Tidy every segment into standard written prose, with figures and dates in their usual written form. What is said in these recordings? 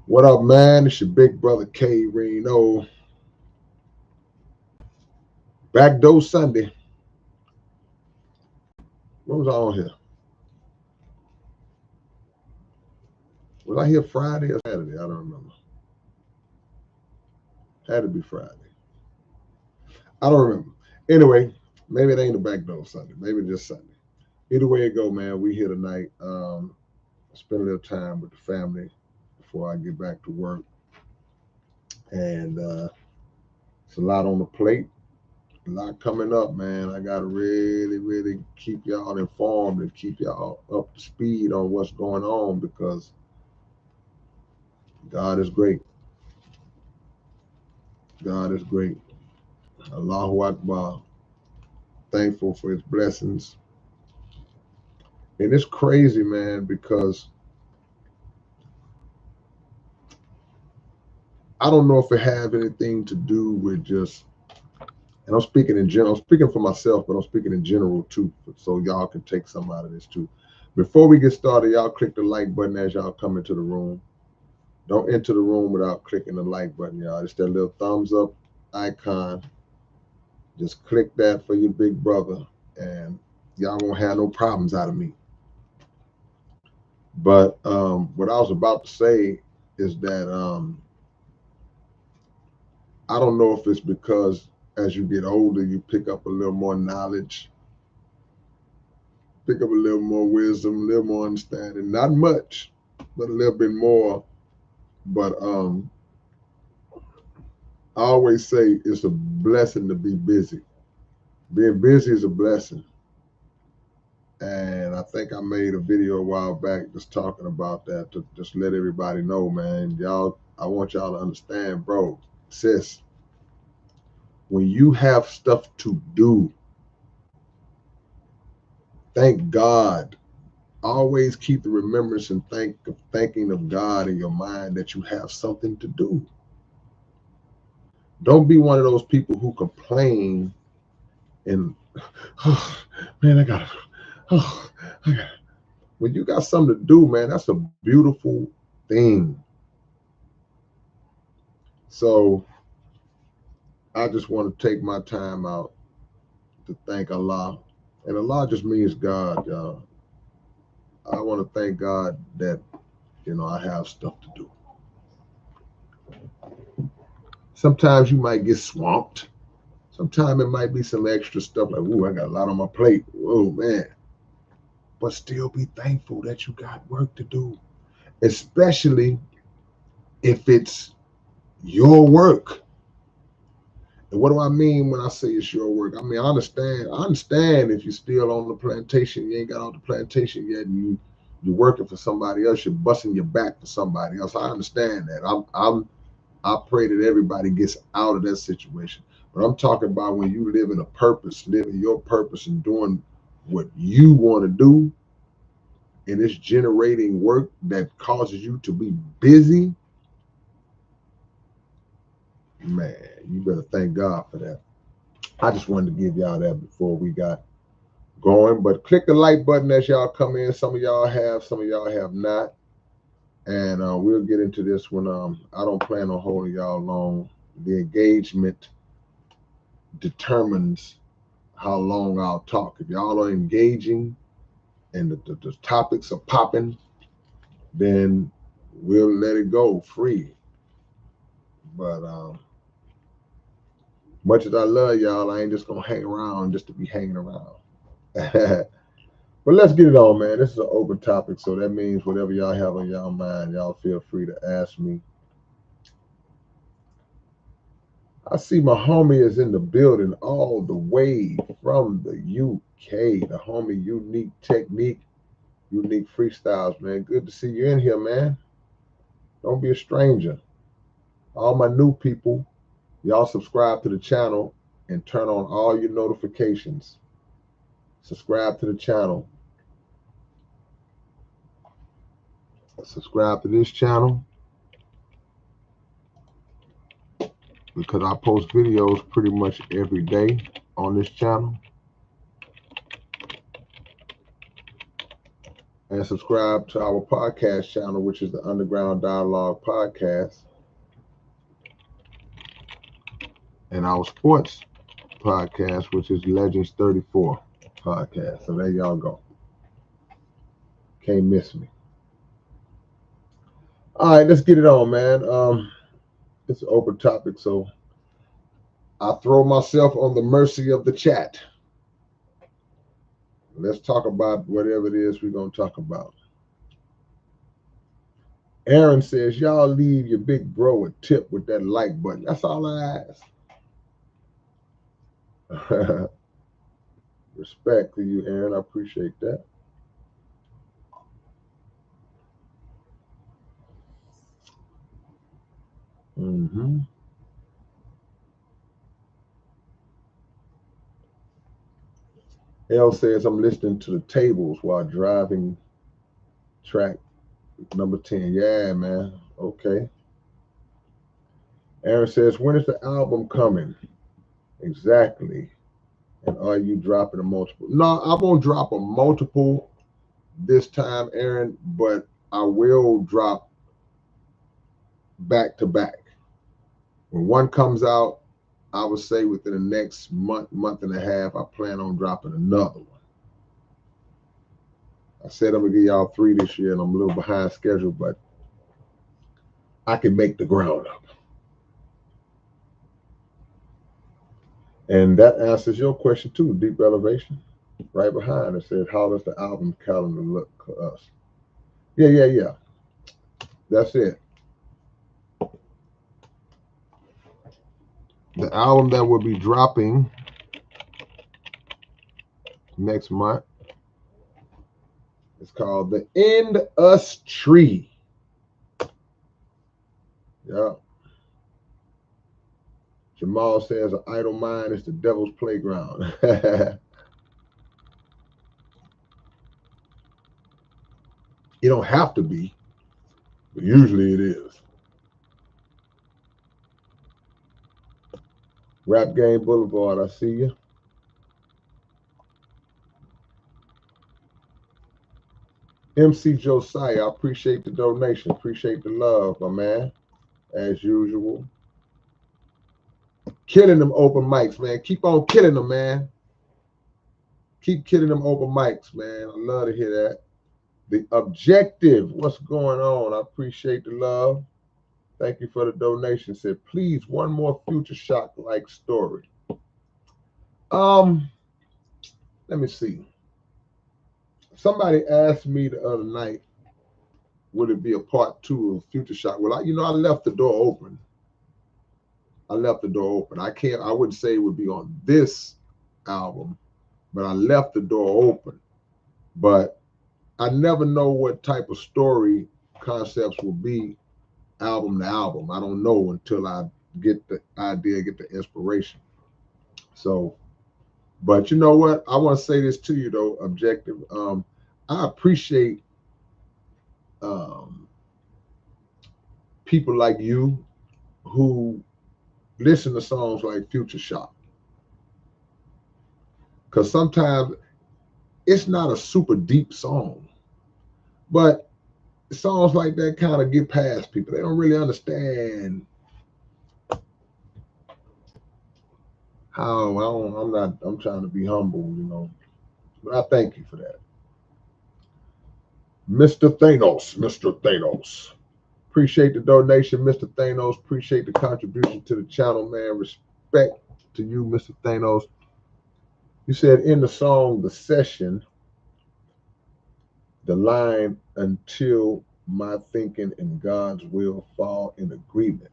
What up, man? It's your big brother K-Rino. Backdoor Sunday. What was I on here? Was I here Friday or Saturday? I don't remember. Had to be Friday. I don't remember. Anyway, maybe it ain't a backdoor Sunday. Maybe it's just Sunday. Either way it go, man, we here tonight. Spend a little time with the family before I get back to work. And it's a lot on the plate. A lot coming up, man. I gotta really keep y'all informed and keep y'all up to speed on what's going on because God is great. God is great. Allahu Akbar. Thankful for his blessings. And it's crazy, man, because I don't know if it have anything to do with just, and I'm speaking in general, I'm speaking for myself, but I'm speaking in general too, so y'all can take some out of this too. Before we get started, y'all click the like button as y'all come into the room. Don't enter the room without clicking the like button, y'all. It's that little thumbs up icon. Just click that for your big brother, and y'all won't have no problems out of me. But what I was about to say is that I don't know if it's because as you get older, you pick up a little more knowledge, pick up a little more wisdom, a little more understanding. Not much, but a little bit more. But I always say it's a blessing to be busy. Being busy is a blessing. And I think I made a video a while back just talking about that to just let everybody know, man. Y'all, I want y'all to understand, bro, sis, when you have stuff to do, thank God. Always keep the remembrance and thanking of God in your mind that you have something to do. Don't be one of those people who complain and oh, man, oh, I got when you got something to do, man, that's a beautiful thing. So I just want to take my time out to thank Allah. And Allah just means God, y'all. I want to thank God that, I have stuff to do. Sometimes you might get swamped. Sometimes it might be some extra stuff like, ooh, I got a lot on my plate. Oh, man. But still be thankful that you got work to do, especially if it's your work. And what do I mean when I say it's your work? I mean, I understand. I understand if you're still on the plantation, you ain't got off the plantation yet, and you're working for somebody else, you're busting your back for somebody else. I understand that. I pray that everybody gets out of that situation. But I'm talking about when you live in a purpose, living your purpose and doing what you want to do, and it's generating work that causes you to be busy, man, you better thank God for that. I just wanted to give y'all that before we got going. But click the like button as y'all come in. Some of y'all have, some of y'all have not. And we'll get into this when I don't plan on holding y'all long. The engagement determines how long I'll talk. If y'all are engaging and the topics are popping, then we'll let it go free. But much as I love y'all, I ain't just gonna hang around just to be hanging around. But let's get it on, man. This is an open topic, so that means whatever y'all have on y'all mind, y'all feel free to ask me. I see my homie is in the building all the way from the UK. The homie Unique Technique, Unique Freestyles, man. Good to see you in here, man. Don't be a stranger. All my new people, y'all subscribe to the channel and turn on all your notifications. Subscribe to the channel. Subscribe to this channel because I post videos pretty much every day on this channel. and subscribe to our podcast channel, which is the Underground Dialogue Podcast, and our sports podcast, which is Legends 34 podcast. So there y'all go. Can't miss me. All right, let's get it on, man. It's an open topic, so I throw myself on the mercy of the chat. Let's talk about whatever it is we're going to talk about. Aaron says, y'all leave your big bro a tip with that like button. That's all I ask. Respect to you, Aaron. I appreciate that. Mm-hmm. L says, I'm listening to the tables while driving track number 10. Yeah, man. Okay. Aaron says, when is the album coming? Exactly. And are you dropping a multiple? No, I won't drop a multiple this time, Aaron, but I will drop back to back. When one comes out, I would say within the next month and a half, I plan on dropping another one. I said I'm gonna give y'all 3 this year, and I'm a little behind schedule, but I can make the ground up. And that answers your question too, Deep Elevation. Right behind it said, how does the album calendar look for us? Yeah. That's it. The album that will be dropping next month is called The End Us Tree. Yeah. Jamal says an idle mind is the devil's playground. You don't have to be, but usually it is. Rap Game Boulevard, I see you. MC Josiah, I appreciate the donation. Appreciate the love, my man. As usual. Killing them open mics, man. Keep on killing them, man. Keep killing them open mics, man. I love to hear that. The Objective, what's going on? I appreciate the love. Thank you for the donation. Said, please, one more Future Shock-like story. Let me see. Somebody asked me the other night, would it be a part 2 of Future Shock? Well, I left the door open. I wouldn't say it would be on this album, but I left the door open. But I never know what type of story concepts will be album to album. I don't know until I get the idea, get the inspiration. So, but you know what? I want to say this to you though, Objective. I appreciate people like you who listen to songs like Future Shock. Because sometimes it's not a super deep song, but songs like that kind of get past people. They don't really understand how. I'm trying to be humble, but I thank you for that. Mr. Thanos. Appreciate the donation, Mr. Thanos. Appreciate the contribution to the channel, man. Respect to you, Mr. Thanos. You said in the song, The Session, the line, until my thinking and God's will fall in agreement.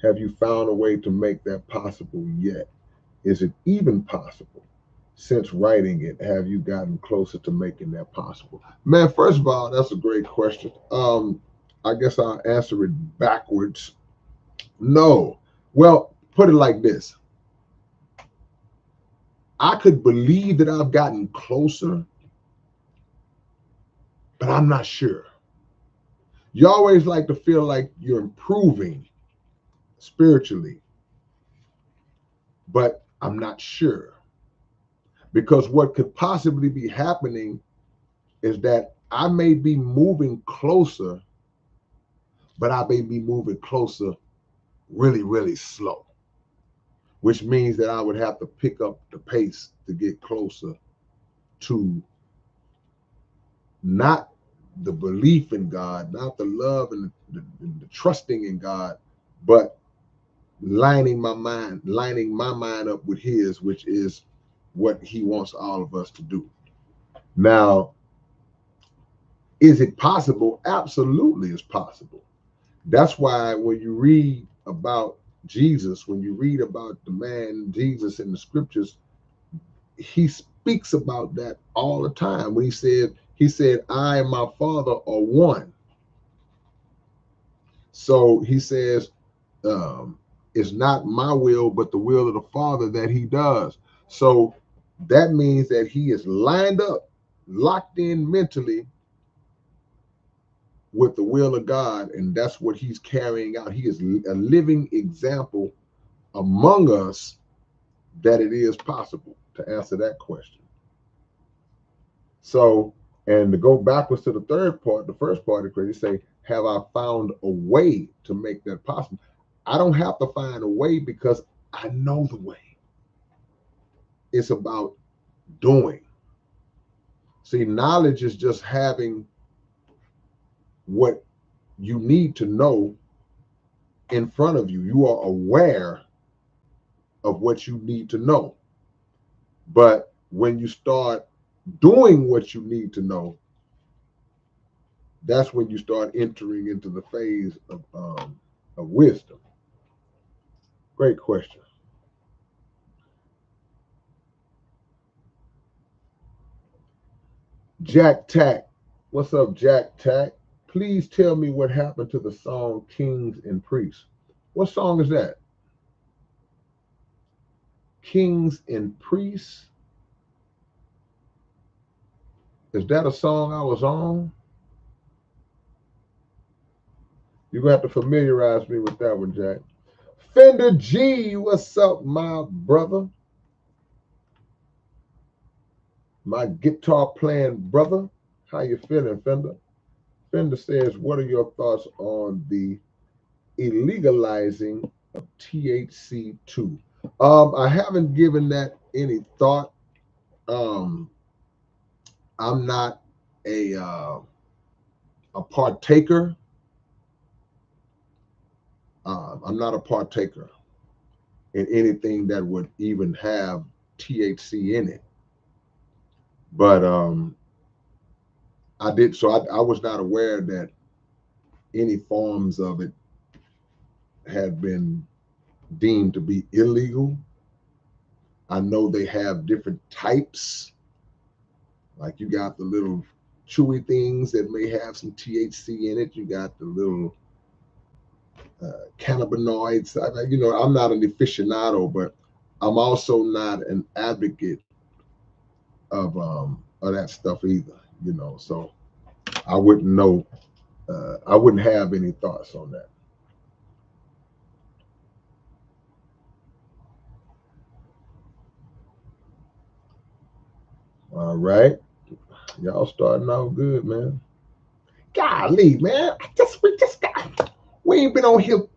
Have you found a way to make that possible yet? Is it even possible? Since writing it, have you gotten closer to making that possible? Man, first of all, that's a great question. I guess I'll answer it backwards. No. Well, put it like this. I could believe that I've gotten closer, but I'm not sure. You always like to feel like you're improving spiritually, but I'm not sure. Because what could possibly be happening is that I may be moving closer, but I may be moving closer really, really slow, which means that I would have to pick up the pace to get closer to not the belief in God, not the love and the trusting in God, but lining my mind up with his, which is what he wants all of us to do. Now, is it possible? Absolutely, it's possible. That's why when you read about Jesus, when you read about the man Jesus in the scriptures, he speaks about that all the time. When he said, I and my Father are one. So he says, it's not my will, but the will of the Father that he does. So that means that he is lined up, locked in mentally with the will of God, and that's what he's carrying out. He is a living example among us that it is possible to answer that question. So, and to go backwards to the third part, the first part of the question, say, have I found a way to make that possible? I don't have to find a way because I know the way. It's about doing. See, knowledge is just having what you need to know in front of you. You are aware of what you need to know. But when you start doing what you need to know, that's when you start entering into the phase of wisdom. Great question. Jack Tack. What's up, Jack Tack? Please tell me what happened to the song Kings and Priests. What song is that? Kings and Priests? Is that a song I was on? You're going to have to familiarize me with that one, Jack. Fender G, what's up, my brother? My guitar playing brother. How you feeling, Fender? Fender says, what are your thoughts on the illegalizing of THC2? I haven't given that any thought. I'm not a partaker. I'm not a partaker in anything that would even have THC in it. But I did, so I was not aware that any forms of it had been deemed to be illegal. I know they have different types. Like you got the little chewy things that may have some THC in it. You got the little cannabinoids. I'm not an aficionado, but I'm also not an advocate of that stuff either. So I wouldn't know. I wouldn't have any thoughts on that. All right, y'all starting out good, man. Golly, man, we ain't been on here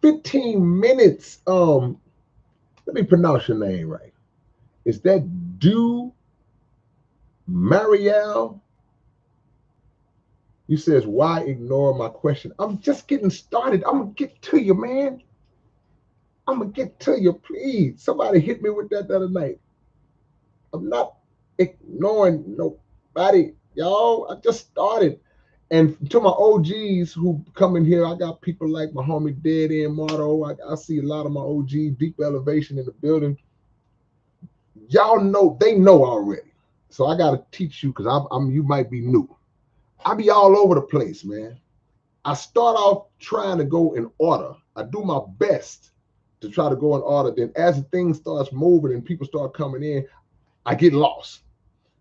15 minutes. Let me pronounce your name right. Is that Du Marielle? You says, why ignore my question? I'm just getting started. I'm gonna get to you, man. I'm gonna get to you, please. Somebody hit me with that the other night. I'm not ignoring nobody, y'all. I just started. And to my OGs who come in here, I got people like my homie Dead End Motto. I see a lot of my OGs, Deep Elevation in the building. Y'all know, they know already. So I got to teach you because you might be new. I be all over the place, man. I start off trying to go in order. I do my best to try to go in order. Then as the thing starts moving and people start coming in, I get lost.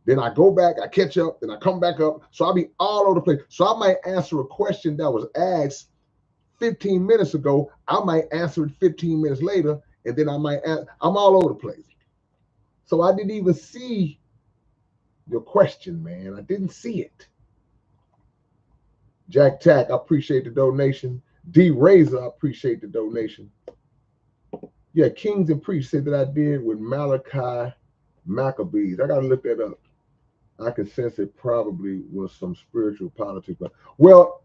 Then I go back, I catch up, then I come back up. So I'll be all over the place. So I might answer a question that was asked 15 minutes ago. I might answer it 15 minutes later, and then I'm all over the place. So I didn't even see your question, man. I didn't see it. Jack Tack, I appreciate the donation. D Razor, I appreciate the donation. Yeah, Kings and Priests said that I did with Malachi Maccabees. I gotta look that up. I can sense it probably was some spiritual politics. But well,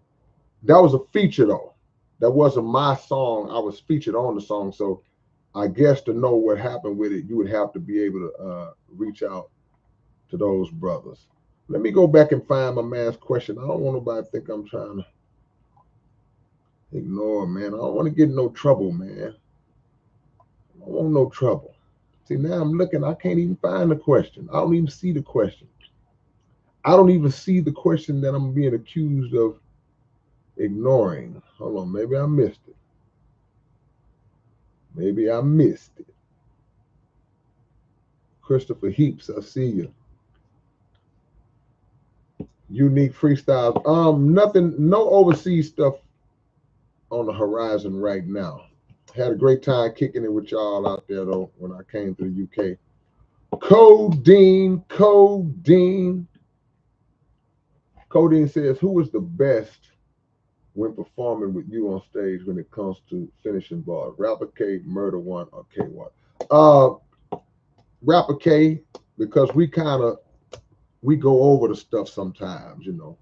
that was a feature though. That wasn't my song. I was featured on the song. So I guess to know what happened with it, you would have to be able to reach out to those brothers. Let me go back and find my man's question. I don't want nobody to think I'm trying to ignore, man. I don't want to get in no trouble, man. I don't want no trouble. See, now I'm looking, I can't even find the question. I don't even see the question. I don't even see the question that I'm being accused of ignoring. Hold on, maybe I missed it. Maybe I missed it. Christopher Heaps, I see you. Unique freestyles. Nothing, no overseas stuff on the horizon right now. Had a great time kicking it with y'all out there though when I came to the UK. Codeine. Codeine says, who is the best when performing with you on stage when it comes to finishing bars? Rapper K, Murder One, or K1? Rapper K, because we go over the stuff sometimes, you know.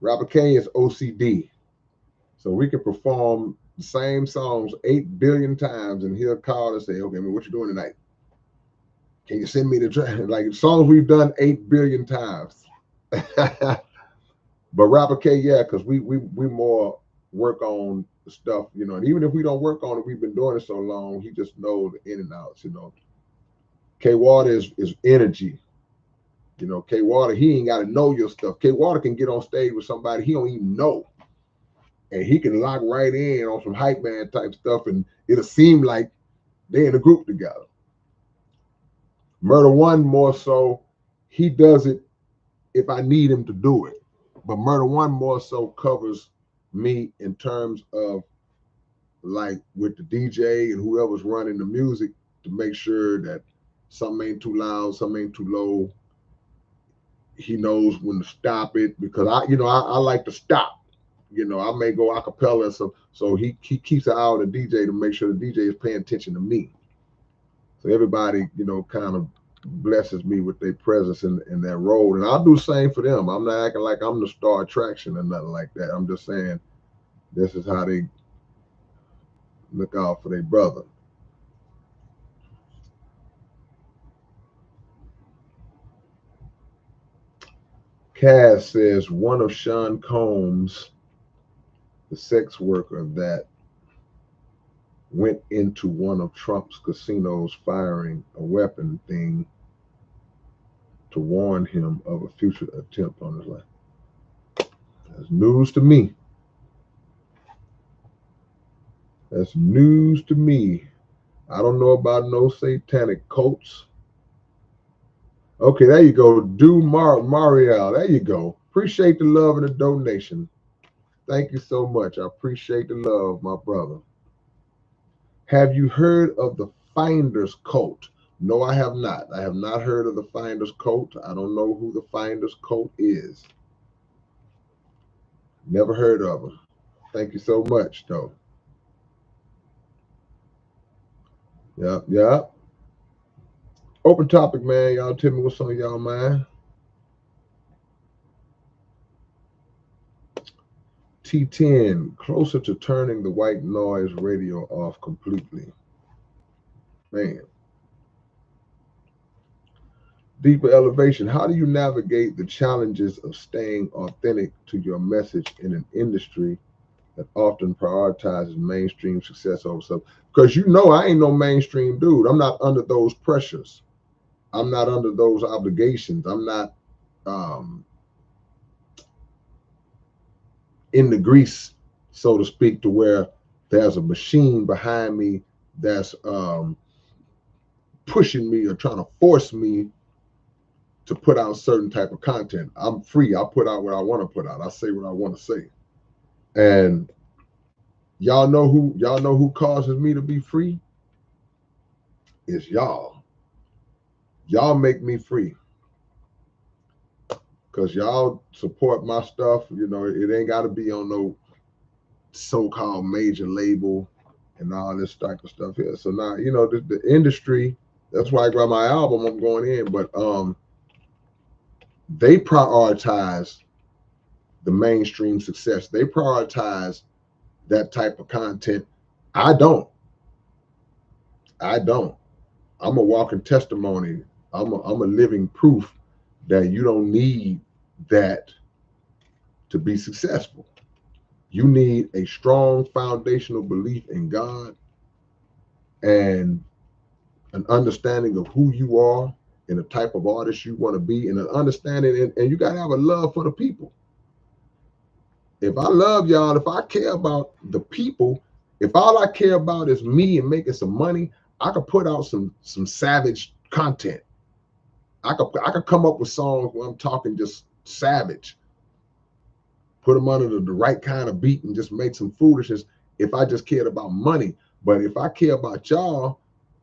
Rapper K is OCD. So we can perform the same songs 8 billion times and he'll call and say, okay, man, what you doing tonight? Can you send me the track? Like songs we've done 8 billion times. But Rapper K, yeah, because we more work on the stuff, you know, and even if we don't work on it, we've been doing it so long, he just knows the in and outs, you know. K Water is energy. You know, K Water, he ain't got to know your stuff. K Water can get on stage with somebody he don't even know. And he can lock right in on some hype man type stuff, and it'll seem like they're in a group together. Murder One, more so, he does it if I need him to do it. But Murder One more so covers me in terms of like with the DJ and whoever's running the music to make sure that something ain't too loud, something ain't too low. He knows when to stop it because I like to stop. You know, I may go a cappella, so he keeps an eye on the DJ to make sure the DJ is paying attention to me. So everybody, you know, kind of blesses me with their presence in that role. And I'll do the same for them. I'm not acting like I'm the star attraction or nothing like that. I'm just saying this is how they look out for their brother. Cass says one of Sean Combs, the sex worker that went into one of Trump's casinos firing a weapon thing to warn him of a future attempt on his life. That's news to me. That's news to me. I don't know about no satanic cults. Okay, there you go. Mariel, there you go. Appreciate the love and the donation. Thank you so much. I appreciate the love, my brother. Have you heard of the Finders Cult? No, I have not. I have not heard of the Finders Cult. I don't know who the Finders Cult is. Never heard of them. Thank you so much, though. Yep. Open topic, man. Y'all tell me what's on y'all mind. T10, closer to turning the white noise radio off completely. Man. Deeper elevation. How do you navigate the challenges of staying authentic to your message in an industry that often prioritizes mainstream success over stuff? Because you know I ain't no mainstream dude. I'm not under those pressures. I'm not under those obligations. I'm not in the grease, so to speak, to where there's a machine behind me that's pushing me or trying to force me to put out certain type of content. I'm free. I put out what I want to put out. I say what I want to say. And y'all know who causes me to be free? It's y'all. Y'all make me free. because y'all support my stuff. You know, it ain't got to be on no so-called major label and all this type of stuff here. So now, you know, the industry, that's why I got my album, I'm going in, but they prioritize the mainstream success. They prioritize that type of content. I don't. I don't. I'm a walking testimony. I'm a living proof that you don't need that to be successful. You need a strong foundational belief in God and an understanding of who you are and the type of artist you want to be, and an understanding, and you got to have a love for the people. If I love y'all, if I care about the people, if all I care about is me and making some money, I could put out some savage content. I could come up with songs where I'm talking just savage, put them under the right kind of beat and just make some foolishness if I just cared about money. But if I care about y'all,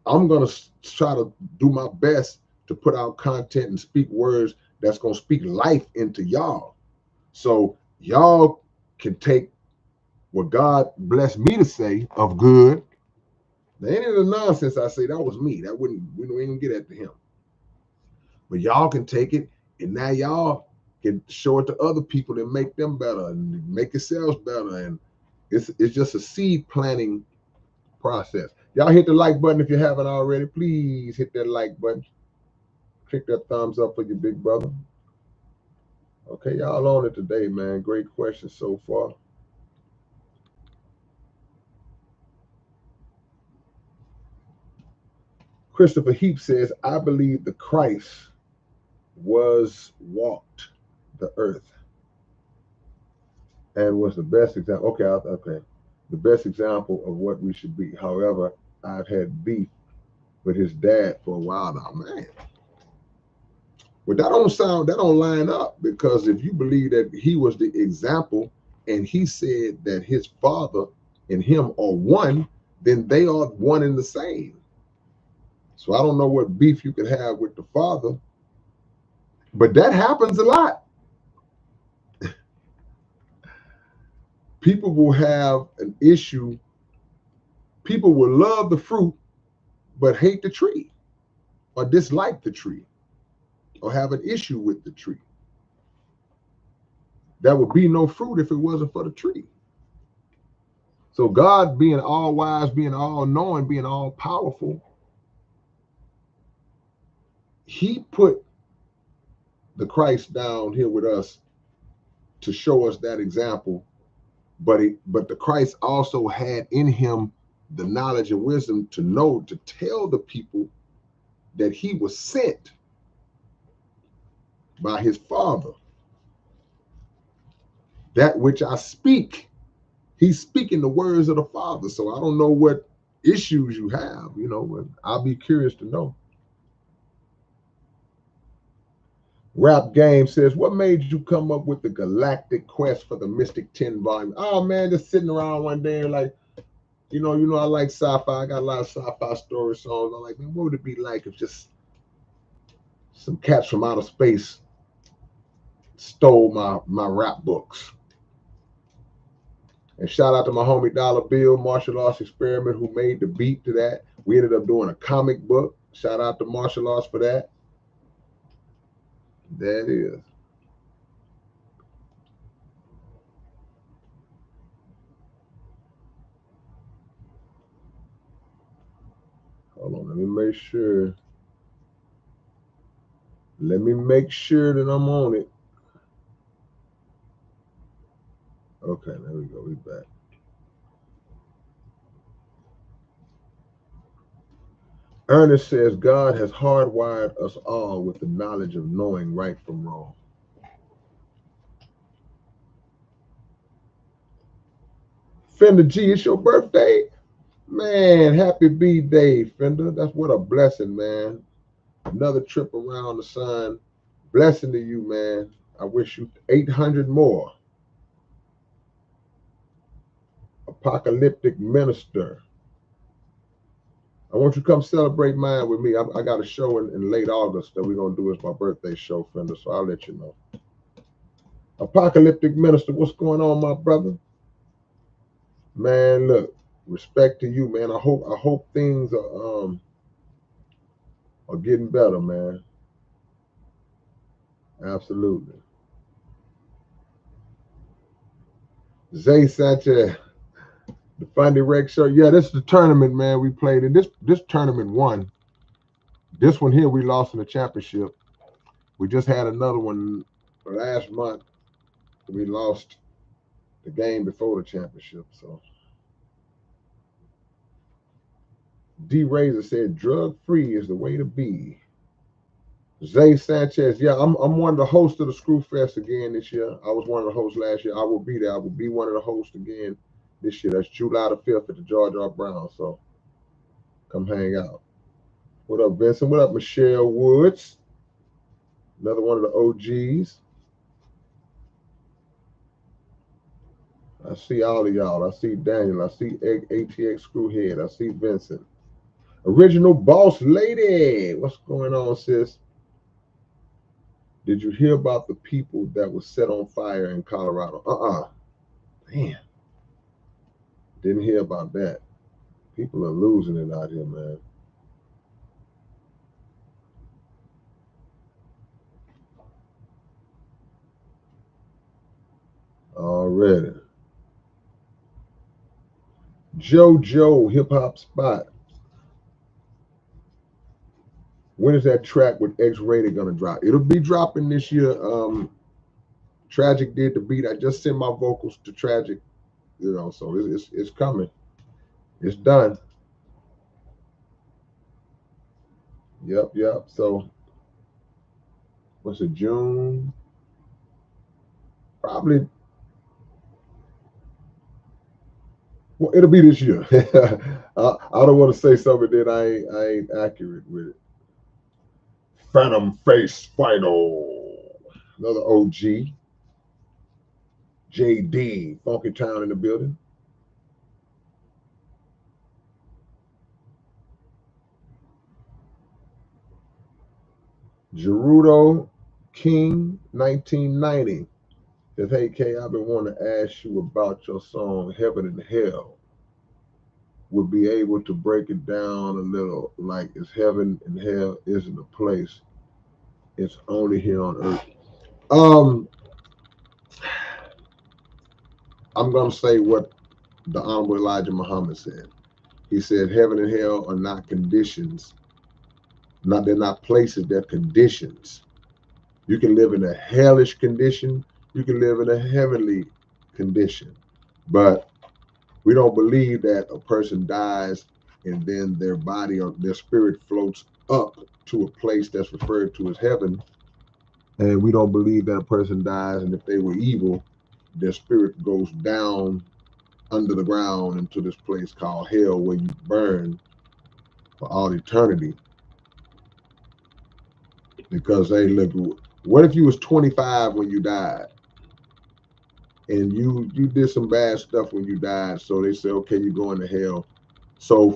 I'm going to try to do my best to put out content and speak words that's going to speak life into y'all. So y'all can take what God blessed me to say of good. Now, any of the nonsense I say, that was me. That wouldn't, we don't even get at to him. But y'all can take it, and now y'all can show it to other people and make them better and make yourselves better. And it's just a seed planting process. Y'all hit the like button if you haven't already. Please hit that like button. Click that thumbs up for your big brother. Okay, y'all on it today, man. Great question so far. Christopher Heap says, I believe the Christ walked the earth and was the best example. Okay. The best example of what we should be. However, I've had beef with his dad for a while now, man. But that don't line up, because if you believe that he was the example and he said that his father and him are one, then they are one and the same. So I don't know what beef you could have with the father, but that happens a lot. People will have an issue. People will love the fruit, but hate the tree or dislike the tree or have an issue with the tree. There would be no fruit if it wasn't for the tree. So God, being all wise, being all knowing, being all powerful, he put the Christ down here with us to show us that example. But the Christ also had in him the knowledge and wisdom to know, to tell the people that he was sent by his Father. That which I speak, he's speaking the words of the Father. So I don't know what issues you have, but I'll be curious to know. Rap Game says, what made you come up with the galactic quest for the Mystic 10 volume? Oh man, just sitting around one day and like, I like sci-fi. I got a lot of sci-fi story songs. I'm like, man, what would it be like if just some cats from outer space stole my rap books? And shout out to my homie Dollar Bill, Martial Arts Experiment, who made the beat to that. We ended up doing a comic book. Shout out to Martial Arts for that. That is. Hold on, let me make sure. Let me make sure that I'm on it. Okay, there we go. We back. Ernest says, God has hardwired us all with the knowledge of knowing right from wrong. Fender G, it's your birthday? Man, happy B-Day, Fender. That's what a blessing, man. Another trip around the sun. Blessing to you, man. I wish you 800 more. Apocalyptic Minister. I want you to come celebrate mine with me. I got a show in late August that we're going to do as my birthday show, Fender, so I'll let you know. Apocalyptic Minister, what's going on, my brother? Man, look, respect to you, man. I hope things are getting better, man. Absolutely. Zay Sanchez, the Fundy Rex show. Yeah, this is the tournament, man. We played in this tournament won. This one here we lost in the championship. We just had another one last month. We lost the game before the championship. So D Razor said drug free is the way to be. Zay Sanchez, yeah, I'm one of the hosts of the Screw Fest again this year. I was one of the hosts last year. I will be there. I will be one of the hosts again this year. That's July the 5th at the George R. Brown. So come hang out. What up, Vincent? What up, Michelle Woods? Another one of the OGs. I see all of y'all. I see Daniel. I see ATX Screwhead. I see Vincent. Original Boss Lady. What's going on, sis? Did you hear about the people that was set on fire in Colorado? Damn. Didn't hear about that. People are losing it out here, man. Already. JoJo Hip Hop Spot. When is that track with X-Rated gonna drop? It'll be dropping this year. Tragic did the beat. I just sent my vocals to Tragic, so it's coming. It's done. Yep. So what's it, June? Probably. Well, it'll be this year. I don't want to say something that I ain't accurate with it. Phantom Face Final. Another OG. JD, Funky Town in the building. Gerudo King, 1990. Says, hey, K, I've been wanting to ask you about your song, Heaven and Hell. Would be able to break it down a little, like it's heaven and hell isn't a place. It's only here on earth. I'm going to say what the Honorable Elijah Muhammad said. He said, heaven and hell are not conditions. They're not places, they're conditions. You can live in a hellish condition. You can live in a heavenly condition. But we don't believe that a person dies and then their body or their spirit floats up to a place that's referred to as heaven. And we don't believe that a person dies and if they were evil, their spirit goes down under the ground into this place called hell where you burn for all eternity. Because, hey, look, what if you was 25 when you died? And you did some bad stuff when you died, so they say, okay, you're going to hell. So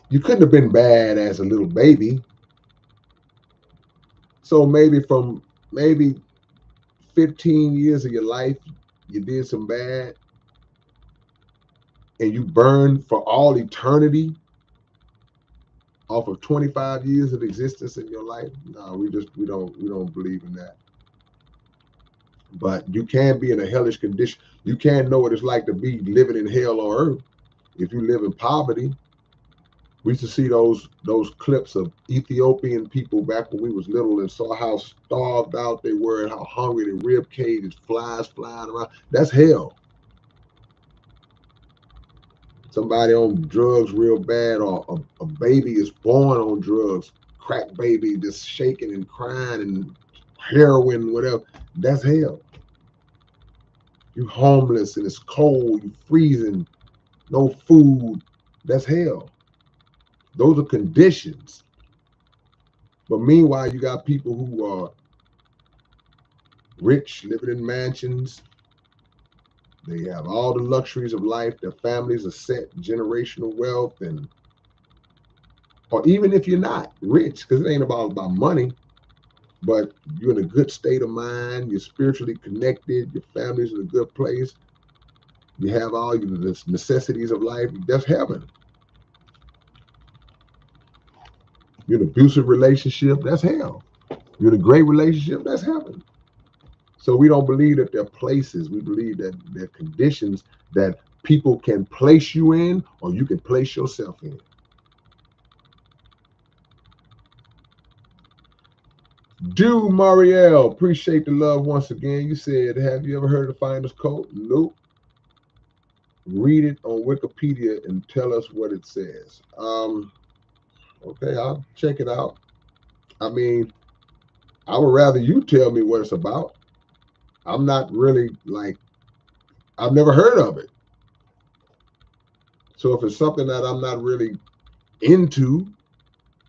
you couldn't have been bad as a little baby. So maybe 15 years of your life, you did some bad, and you burned for all eternity off of 25 years of existence in your life. No, we don't believe in that. But you can be in a hellish condition. You can know what it's like to be living in hell on earth. If you live in poverty, we used to see those clips of Ethiopian people back when we was little and saw how starved out they were and how hungry the rib cages, flies flying around. That's hell. Somebody on drugs real bad, or a baby is born on drugs, crack baby just shaking and crying and heroin, whatever. That's hell. You homeless and it's cold, you freezing, no food. That's hell. Those are conditions. But meanwhile, you got people who are rich, living in mansions. They have all the luxuries of life. Their families are set, generational wealth, or even if you're not rich, because it ain't about money, but you're in a good state of mind, you're spiritually connected, your family's in a good place, you have all the necessities of life, that's heaven. You're in an abusive relationship, that's hell. You're in a great relationship, that's heaven. So we don't believe that they're places. We believe that they're conditions that people can place you in, or you can place yourself in. Do Marielle, appreciate the love once again. You said, have you ever heard of the Finder's Code? Nope. Read it on Wikipedia and tell us what it says. Okay, I'll check it out. I mean, I would rather you tell me what it's about. I'm not really like, I've never heard of it. So if it's something that I'm not really into,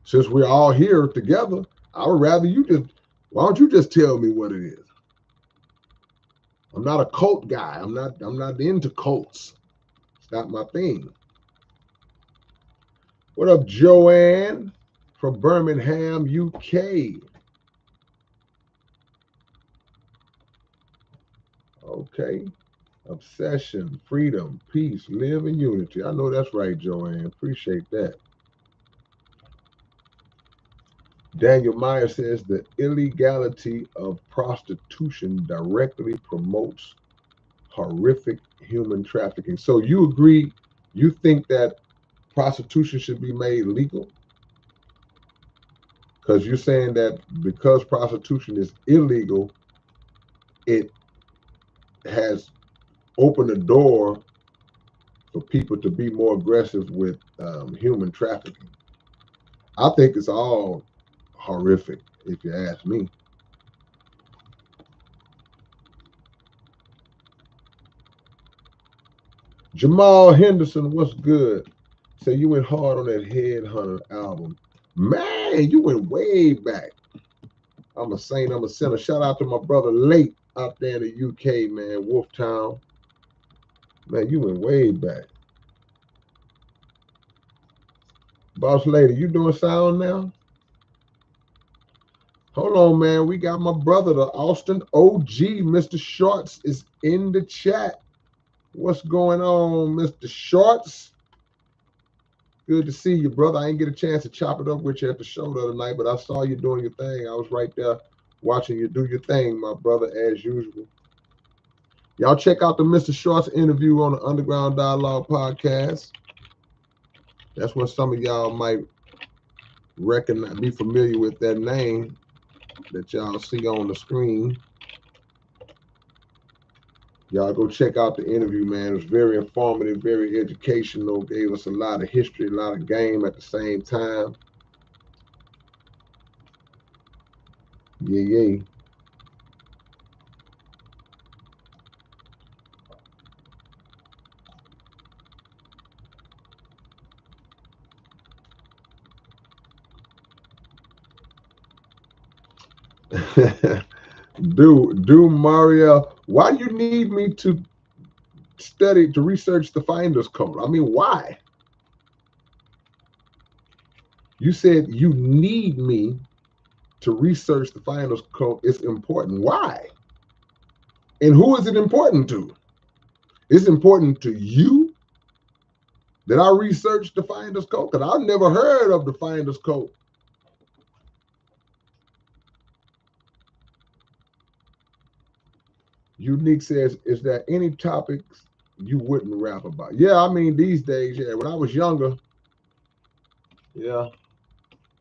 since we're all here together, I would rather you just, why don't you just tell me what it is? I'm not a cult guy. I'm not into cults. It's not my thing. What up, Joanne from Birmingham, UK? Okay. Obsession, freedom, peace, live in unity. I know that's right, Joanne. Appreciate that. Daniel Meyer says the illegality of prostitution directly promotes horrific human trafficking. So you agree, you think that prostitution should be made legal? Because you're saying that because prostitution is illegal, it has opened the door for people to be more aggressive with human trafficking. I think it's all horrific, if you ask me. Jamal Henderson, what's good? So you went hard on that Headhunter album. Man, you went way back. I'm a saint, I'm a sinner. Shout out to my brother Late out there in the UK, man, Wolftown. Man, you went way back. Boss Lady, you doing sound now? Hold on, man. We got my brother, the Austin OG, Mr. Shorts, is in the chat. What's going on, Mr. Shorts? Good to see you, brother. I didn't get a chance to chop it up with you at the show the other night, but I saw you doing your thing. I was right there watching you do your thing, my brother, as usual. Y'all check out the Mr. Shorts interview on the Underground Dialogue podcast. That's when some of y'all might recognize, be familiar with that name that y'all see on the screen. Y'all go check out the interview, man. It was very informative, very educational. Gave us a lot of history, a lot of game at the same time. Yeah. do Mario, why you need me to study, to research the Finder's Code? I mean, why? You said you need me to research the Finder's Code. It's important. Why? And who is it important to? It's important to you that I research the Finder's Code? Because I've never heard of the Finder's Code. Unique says, is there any topics you wouldn't rap about? Yeah, I mean, these days, yeah. When I was younger, yeah.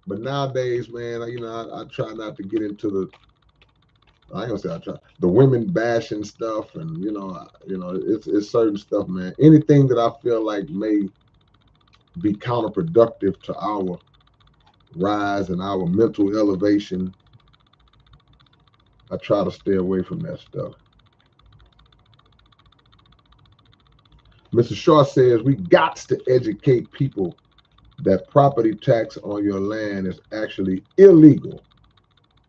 But nowadays, man, I try not to get into the, I ain't gonna say I try, the women bashing stuff, and it's certain stuff, man. Anything that I feel like may be counterproductive to our rise and our mental elevation, I try to stay away from that stuff. Mr. Shaw says we got to educate people that property tax on your land is actually illegal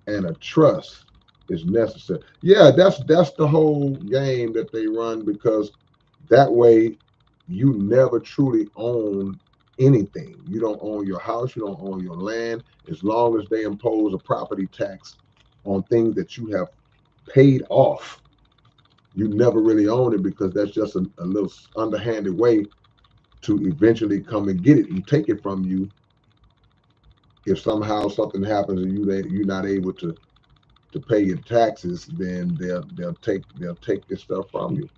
and a trust is necessary. Yeah, that's the whole game that they run, because that way you never truly own anything. You don't own your house, you don't own your land. As long as they impose a property tax on things that you have paid off. You never really own it because that's just a little underhanded way to eventually come and get it and take it from you. If somehow something happens and you're not able to pay your taxes, then they'll take this stuff from you.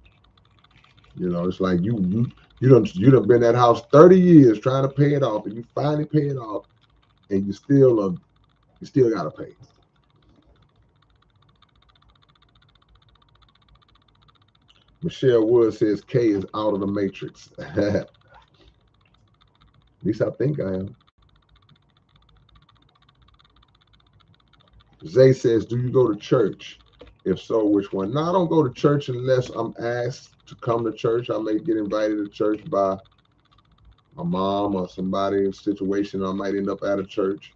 You know, it's like you done been in that house 30 years trying to pay it off, and you finally pay it off, and you still gotta pay. Michelle Wood says K is out of the matrix. At least I think I am. Zay says, do you go to church? If so, which one? No, I don't go to church unless I'm asked to come to church. I may get invited to church by my mom or somebody in a situation. I might end up at a church.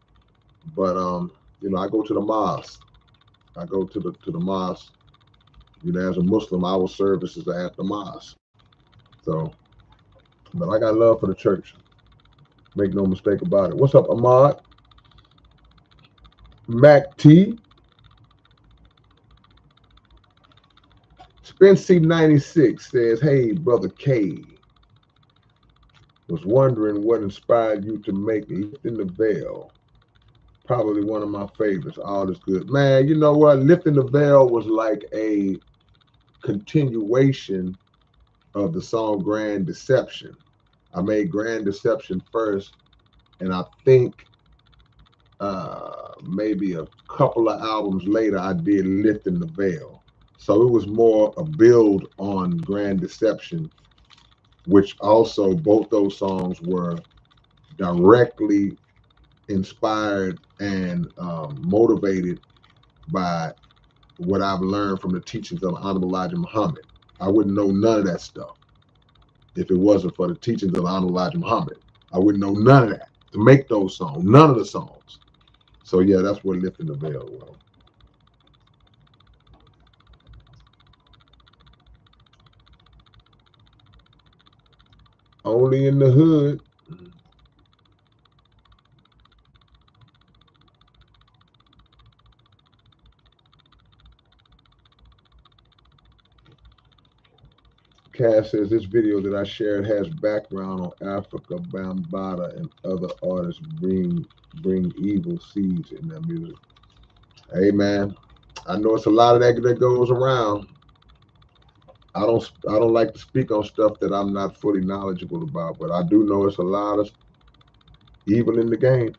But I go to the mosque. I go to the mosque. As a Muslim, our services are at the mosque. So, but I got love for the church. Make no mistake about it. What's up, Ahmad? Mac T. Spency96 says, hey, Brother K. Was wondering what inspired you to make Lifting the Veil. Probably one of my favorites. All is good. Man, you know what? Lifting the Veil was like a continuation of the song Grand Deception. I made Grand Deception first, and I think maybe a couple of albums later, I did Lifting the Veil. So it was more a build on Grand Deception, which also both those songs were directly inspired and motivated by what I've learned from the teachings of Honorable Elijah Muhammad. I wouldn't know none of that stuff if it wasn't for the teachings of Honorable Elijah Muhammad. I wouldn't know none of that to make those songs, none of the songs. So yeah, that's what Lifting the Veil was. Only in the hood. Cass says this video that I shared has background on Africa, Bambaataa, and other artists bring evil seeds in their music. Hey man, I know it's a lot of that goes around. I don't like to speak on stuff that I'm not fully knowledgeable about, but I do know it's a lot of evil in the game.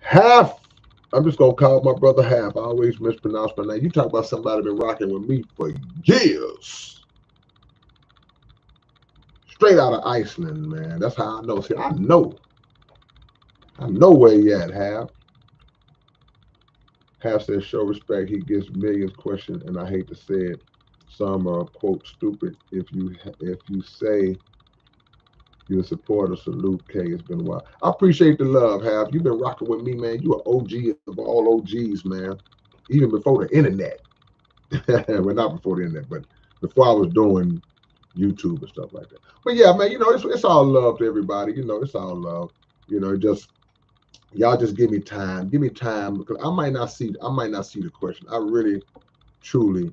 Half, I'm just gonna call my brother Half. I always mispronounce my name. You talk about somebody been rocking with me for years. Straight out of Iceland, man. That's how I know. See, I know where you at, Half. Half says show respect. He gets millions questioned, and I hate to say it. Some are quote stupid. If you say you support or salute K, it's been a while. I appreciate the love, Half. You've been rocking with me, man. You are OG of all OGs, man. Even before the internet. Well, not before the internet, but before I was doing YouTube and stuff like that. But yeah, man, it's all love to everybody. It's all love. Just y'all just give me time. Give me time because I might not see the question. I really, truly,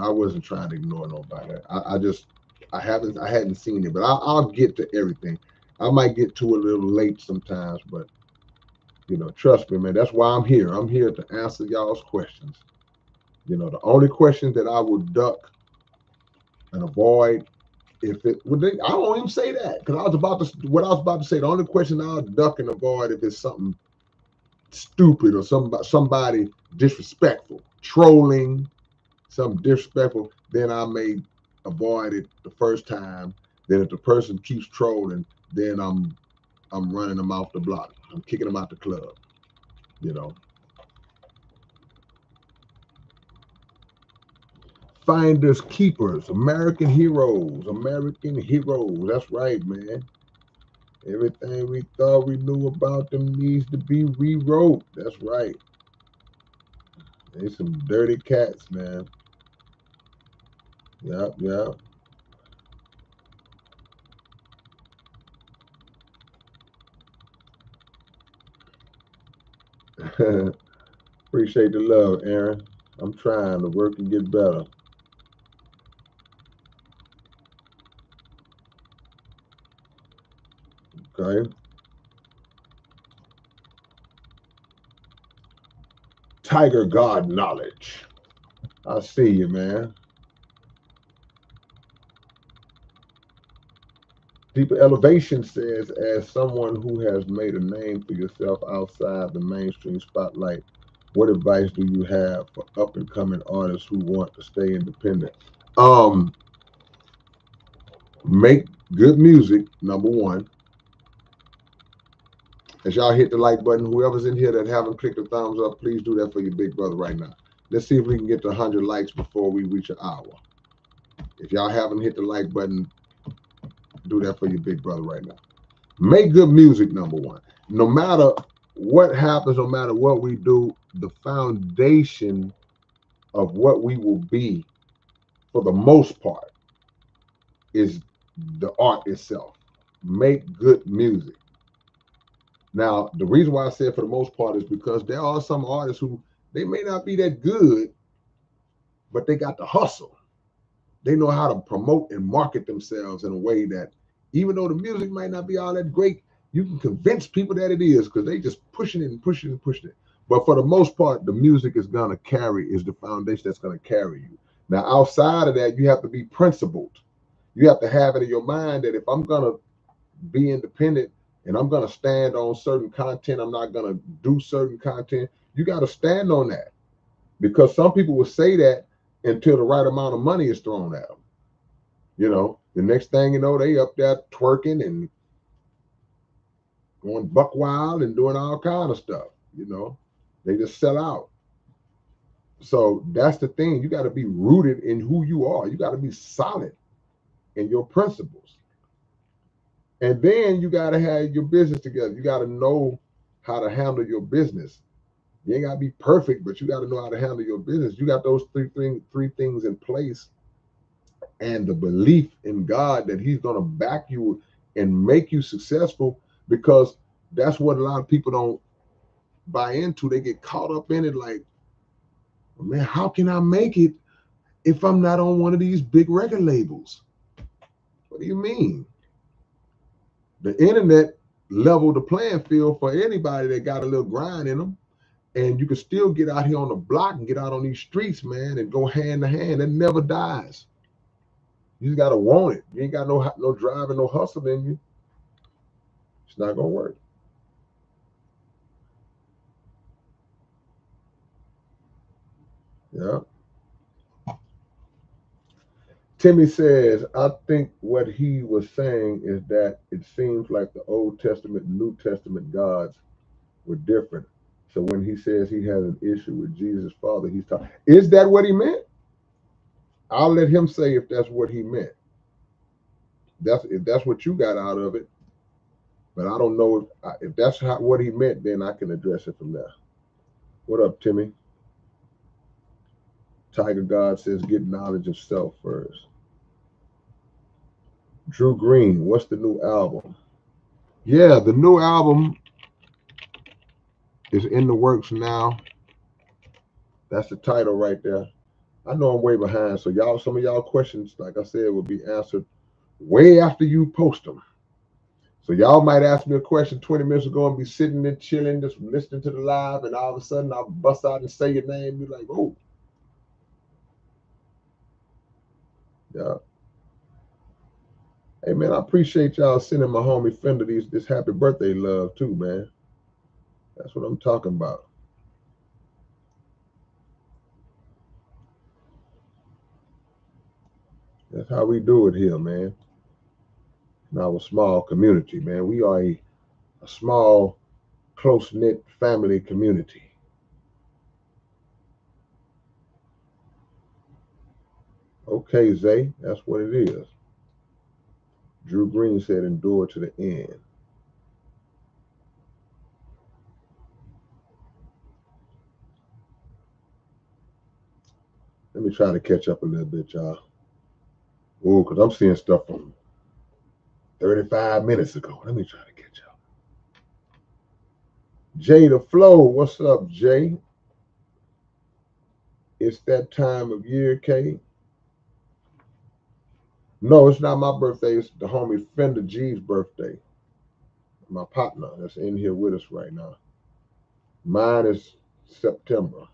I wasn't trying to ignore nobody. I hadn't seen it, but I'll get to everything. I might get to it a little late sometimes, but trust me, man. That's why I'm here. I'm here to answer y'all's questions. The only question that I would duck and avoid I don't even say that because I was about to say. The only question I'll duck and avoid if it's something stupid or somebody disrespectful, trolling, something disrespectful, then I may avoid it the first time. Then if the person keeps trolling, then I'm running them off the block. I'm kicking them out the club. Finders keepers, American heroes. That's right, man. Everything we thought we knew about them needs to be rewrote. That's right. They some dirty cats, man. Yep. Appreciate the love, Aaron. I'm trying to work and get better. Okay. Tiger God knowledge. I see you, man. Deeper Elevation says, as someone who has made a name for yourself outside the mainstream spotlight, what advice do you have for up and coming artists who want to stay independent? Um, Make good music, number one. As y'all hit the like button, whoever's in here that haven't clicked the thumbs up, please do that for your big brother right now. Let's see if we can get to 100 likes before we reach an hour. If y'all haven't hit the like button, do that for your big brother right now. Make good music, number one. No matter what happens, no matter what we do, the foundation of what we will be, for the most part, is the art itself. Make good music. Now, the reason why I said for the most part is because there are some artists who they may not be that good, but they got the hustle. They know how to promote and market themselves in a way that even though the music might not be all that great, you can convince people that it is because they just pushing it and pushing it and pushing it. But for the most part, the music is going to carry, is the foundation that's going to carry you. Now, outside of that, you have to be principled. You have to have it in your mind that if I'm going to be independent and I'm going to stand on certain content, I'm not going to do certain content. You got to stand on that, because some people will say that until the right amount of money is thrown at them. You know, the next thing you know, they up there twerking and going buck wild and doing all kind of stuff. You know, they just sell out. So that's the thing. You got to be rooted in who you are. You got to be solid in your principles. And then you got to have your business together. You got to know how to handle your business. You ain't got to be perfect, but you got to know how to handle your business. You got those three things in place, and the belief in God that he's going to back you and make you successful, because that's what a lot of people don't buy into. They get caught up in it like, man, how can I make it if I'm not on one of these big record labels? What do you mean? The internet leveled the playing field for anybody that got a little grind in them. And you can still get out here on the block and get out on these streets, man, and go hand to hand. That never dies. You just got to want it. You ain't got no drive and no hustle in you. It's not going to work. Yeah. Timmy says, I think what he was saying is that it seems like the Old Testament and New Testament gods were different. So when he says he has an issue with Jesus' Father, he's talking. Is that what he meant? I'll let him say if that's what he meant. If that's what you got out of it. But I don't know if that's what he meant, then I can address it from there. What up, Timmy? Tiger God says, get knowledge of self first. Drew Green, what's the new album? Yeah, the new album is in the works now. That's the title right there. I know I'm way behind, so y'all, some of y'all questions, like I said, will be answered way after you post them. So y'all might ask me a question 20 minutes ago and be sitting there chilling, just listening to the live, and all of a sudden I'll bust out and say your name. Be like, oh, yeah. Hey man, I appreciate y'all sending my homie Fender this happy birthday love too, man. That's what I'm talking about. That's how we do it here, man. In our small community, man. We are a small, close-knit family community. Okay, Zay, that's what it is. Drew Green said, endure to the end. Let me try to catch up a little bit, y'all. Oh, because I'm seeing stuff from 35 minutes ago. Let me try to catch up. Jay the Flow, what's up, Jay? It's that time of year, Kate. No, it's not my birthday. It's the homie Fender G's birthday. My partner that's in here with us right now. Mine is September.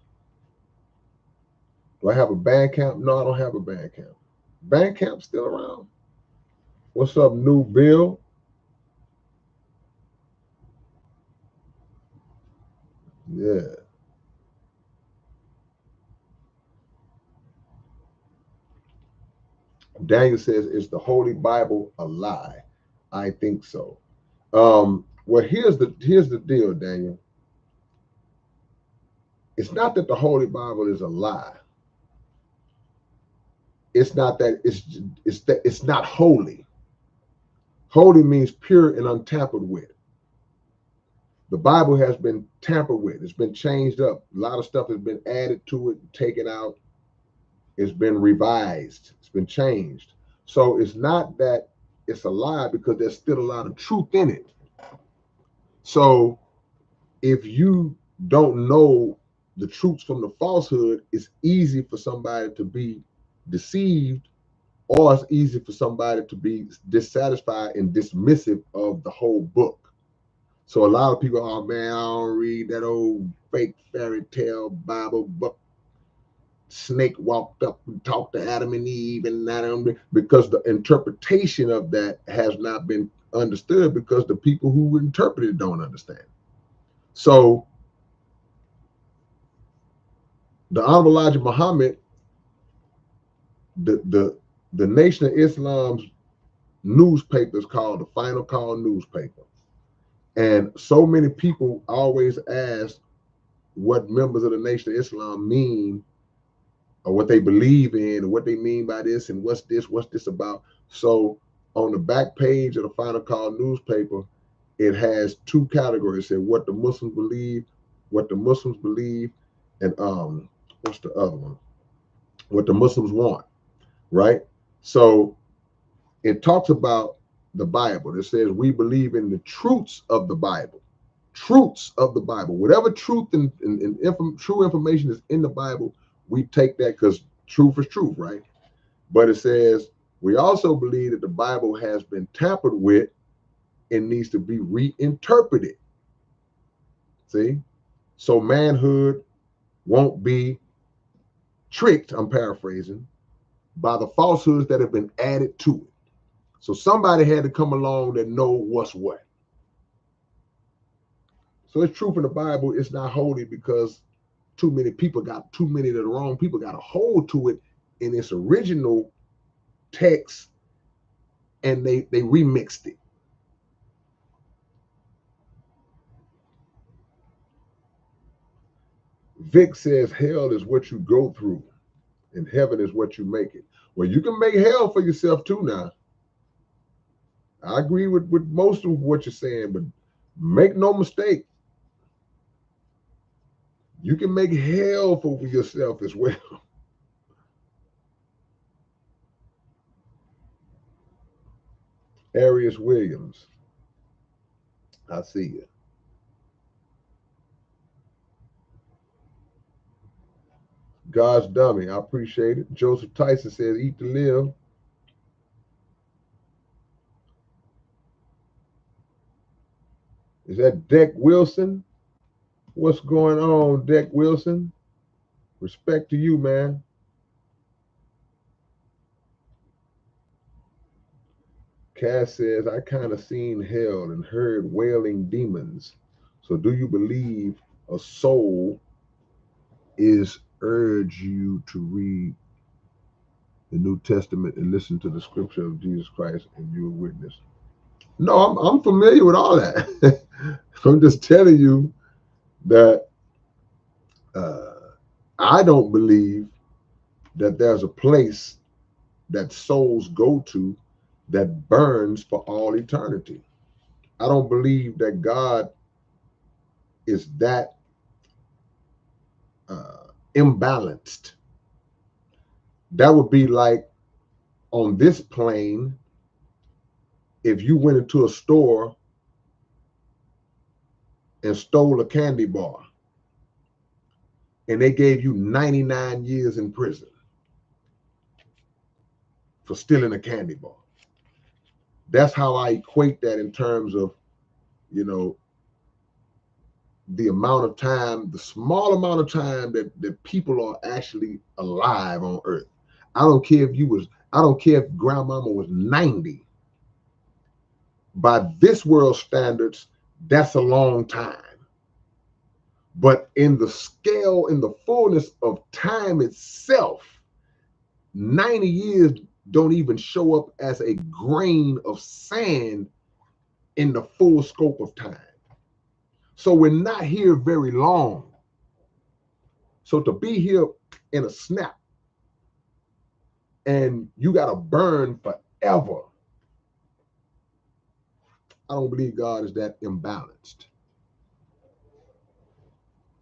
Do I have a band camp? No, I don't have a band camp. Band camp still around? What's up, New Bill? Yeah. Daniel says, is the Holy Bible a lie? I think so. Well, here's the deal, Daniel. It's not that the Holy Bible is a lie. It's not that it's not holy. Holy means pure and untampered with. The Bible has been tampered with. It's been changed up. A lot of stuff has been added to it, taken out. It's been revised. It's been changed. So it's not that it's a lie because there's still a lot of truth in it. So if you don't know the truths from the falsehood, it's easy for somebody to be deceived, or it's easy for somebody to be dissatisfied and dismissive of the whole book. So a lot of people, oh man, I don't read that old fake fairy tale Bible book. Snake walked up and talked to Adam and Eve, and not because the interpretation of that has not been understood because the people who interpret it don't understand. So the Honorable Elijah Muhammad, the Nation of Islam's newspaper is called the Final Call newspaper. And so many people always ask what members of the Nation of Islam mean or what they believe in or what they mean by this and what's this about. So on the back page of the Final Call newspaper, it has two categories. It said what the Muslims believe, and what's the other one? What the Muslims want, right? So it talks about the Bible. It says we believe in the truths of the Bible. Truths of the Bible. Whatever truth and true information is in the Bible, we take that because truth is truth, right? But it says we also believe that the Bible has been tampered with and needs to be reinterpreted. See? So manhood won't be tricked, I'm paraphrasing, by the falsehoods that have been added to it. So somebody had to come along that know what's what. So it's truth in the Bible. It's not holy because too many of the wrong people got a hold to it in its original text, and they remixed it. Vic says hell is what you go through and heaven is what you make it. Well, you can make hell for yourself too now. I agree with most of what you're saying, but make no mistake, you can make hell for yourself as well. Arius Williams, I see you. God's dummy, I appreciate it. Joseph Tyson says, eat to live. Is that Deck Wilson? What's going on, Deck Wilson? Respect to you, man. Cass says, I kind of seen hell and heard wailing demons. So do you believe a soul is urge you to read the New Testament and listen to the scripture of Jesus Christ and you will witness? No, I'm familiar with all that. I'm just telling you that I don't believe that there's a place that souls go to that burns for all eternity. I don't believe that God is that imbalanced. That would be like on this plane, if you went into a store and stole a candy bar, and they gave you 99 years in prison for stealing a candy bar. That's how I equate that in terms of, you know, the amount of time, the small amount of time that people are actually alive on earth. I don't care if grandmama was 90. By this world standards, that's a long time. But in the scale, in the fullness of time itself, 90 years don't even show up as a grain of sand in the full scope of time. So we're not here very long. So to be here in a snap and you got to burn forever, I don't believe God is that imbalanced.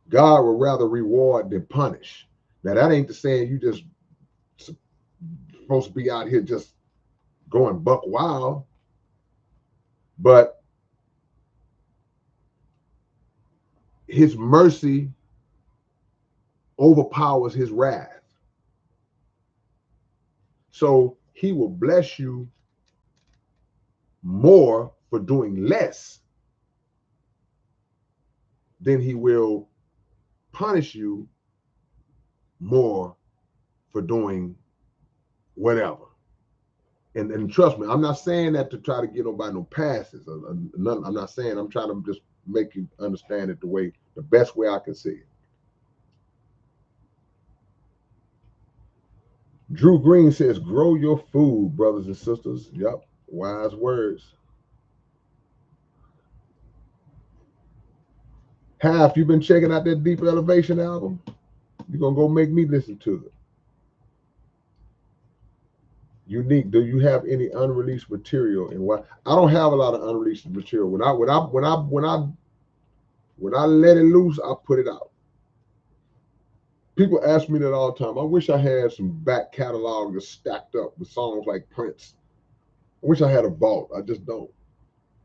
God will rather reward than punish. Now, that ain't the saying you just supposed to be out here just going buck wild, but his mercy overpowers his wrath. So he will bless you more for doing less than he will punish you more for doing whatever. And trust me, I'm not saying that to try to get nobody no passes. I'm not saying, I'm trying to just make you understand it the best way I can see it. Drew Green says, grow your food, brothers and sisters. Yep, wise words. Half, you been checking out that Deep Elevation album? You're going to go make me listen to it. Unique, do you have any unreleased material? And why? I don't have a lot of unreleased material. When I let it loose, I put it out. People ask me that all the time. I wish I had some back catalog that's stacked up with songs like Prince. I wish I had a vault. I just don't.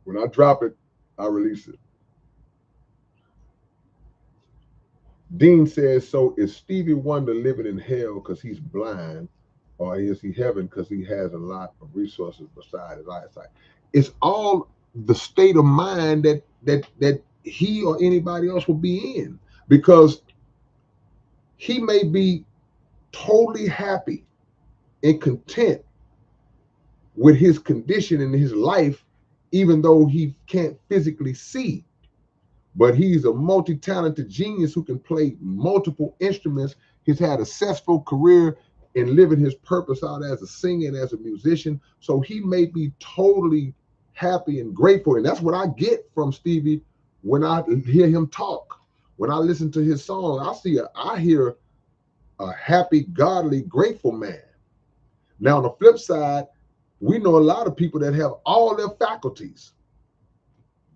When I drop it, I release it. Dean says, so is Stevie Wonder living in hell because he's blind, or is he heaven because he has a lot of resources beside his eyesight? It's all the state of mind that he or anybody else will be in, because he may be totally happy and content with his condition in his life, even though he can't physically see. But he's a multi-talented genius who can play multiple instruments. He's had a successful career in living his purpose out as a singer and as a musician. So he may be totally happy and grateful. And that's what I get from Stevie when I hear him talk. When I listen to his song, I hear a happy, godly, grateful man. Now, on the flip side, we know a lot of people that have all their faculties: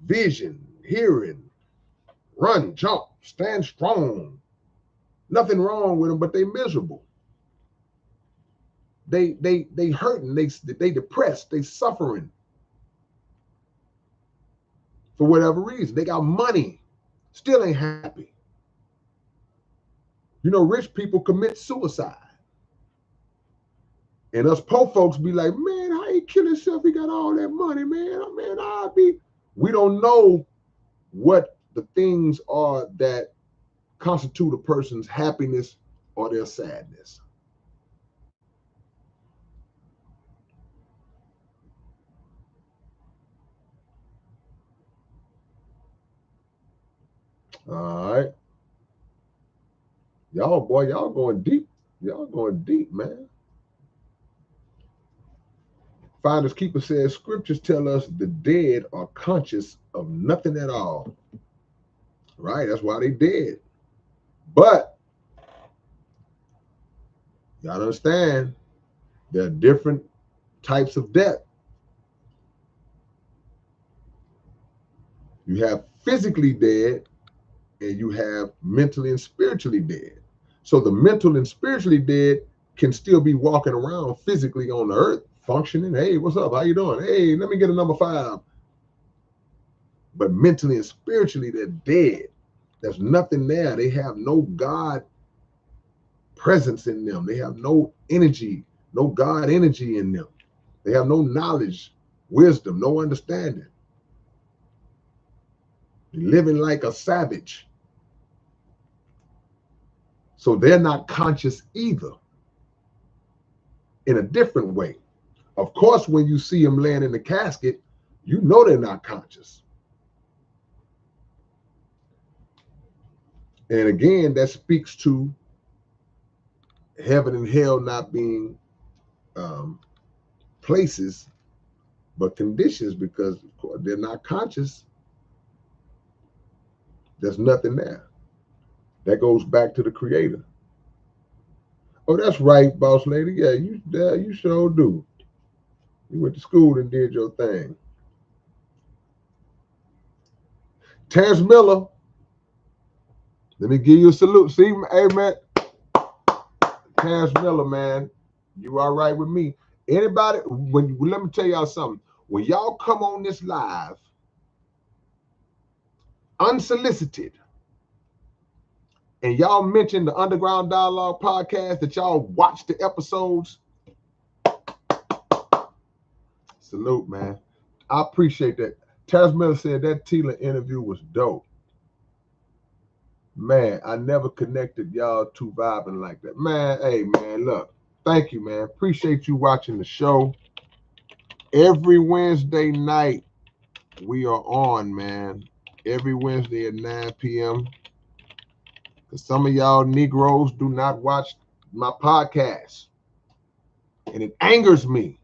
vision, hearing, run, jump, stand strong. Nothing wrong with them, but they miserable. They hurting, they depressed, they suffering for whatever reason. They got money, still ain't happy. You know, rich people commit suicide. And us poor folks be like, man, how he kill himself? He got all that money, man. We don't know what the things are that constitute a person's happiness or their sadness. All right. Y'all going deep. Y'all going deep, man. Finders Keeper says, scriptures tell us the dead are conscious of nothing at all. Right? That's why they dead. But you gotta understand, there are different types of death. You have physically dead and you have mentally and spiritually dead. So the mental and spiritually dead can still be walking around physically on the earth, functioning. Hey, what's up? How you doing? Hey, let me get a number 5. But mentally and spiritually, they're dead. There's nothing there. They have no God presence in them. They have no energy, no God energy in them. They have no knowledge, wisdom, no understanding. They're living like a savage. So they're not conscious either, in a different way. Of course, when you see them laying in the casket, you know they're not conscious. And again, that speaks to heaven and hell not being places, but conditions, because they're not conscious. There's nothing there. That goes back to the Creator. Oh, that's right, boss lady. Yeah, you sure do. You went to school and did your thing. Terrence Miller, let me give you a salute. See, hey man, Terrence Miller, man, you all right with me? Anybody? Let me tell y'all something. When y'all come on this live, unsolicited, and y'all mention the Underground Dialogue podcast, that y'all watch the episodes, salute, man. I appreciate that. Terrence Miller said that Tila interview was dope. Man, I never connected y'all two vibing like that. Man, hey, man, look. Thank you, man. Appreciate you watching the show. Every Wednesday night, we are on, man. Every Wednesday at 9 p.m. Because some of y'all Negroes do not watch my podcast. And it angers me.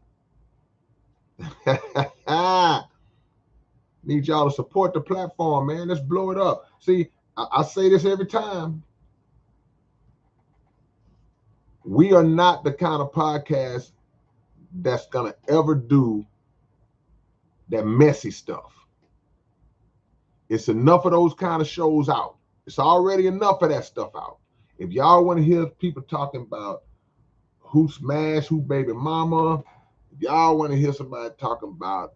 Need y'all to support the platform, man. Let's blow it up. See, I say this every time. We are not the kind of podcast that's going to ever do that messy stuff. It's enough of those kind of shows out. It's already enough of that stuff out. If y'all want to hear people talking about who smashed who baby mama, if y'all want to hear somebody talking about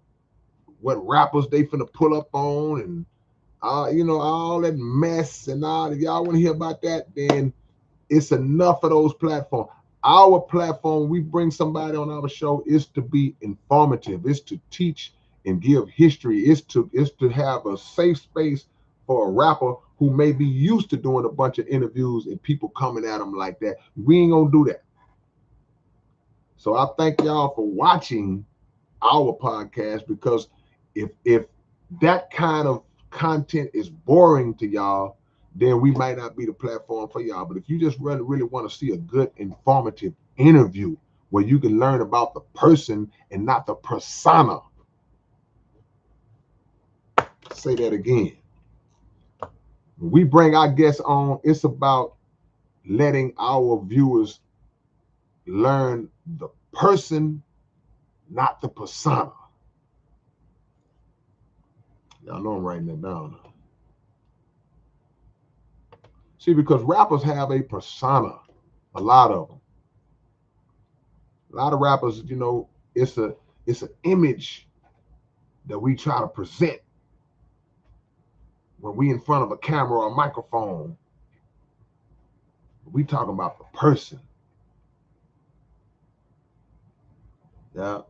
what rappers they finna pull up on and all that mess and all, if y'all want to hear about that, then it's enough of those platforms. Our platform, we bring somebody on our show, is to be informative, it's to teach and give history, it's to have a safe space for a rapper who may be used to doing a bunch of interviews and people coming at them like that. We ain't gonna do that. So I thank y'all for watching our podcast, because if that kind of content is boring to y'all, then we might not be the platform for y'all. But if you just really want to see a good, informative interview where you can learn about the person and not the persona, say that again. When we bring our guests on, it's about letting our viewers learn the person, not the persona. Y'all know I'm writing that down. See, because rappers have a persona, a lot of them. A lot of rappers, it's an image that we try to present when we in front of a camera or a microphone. We talking about the person. Yeah.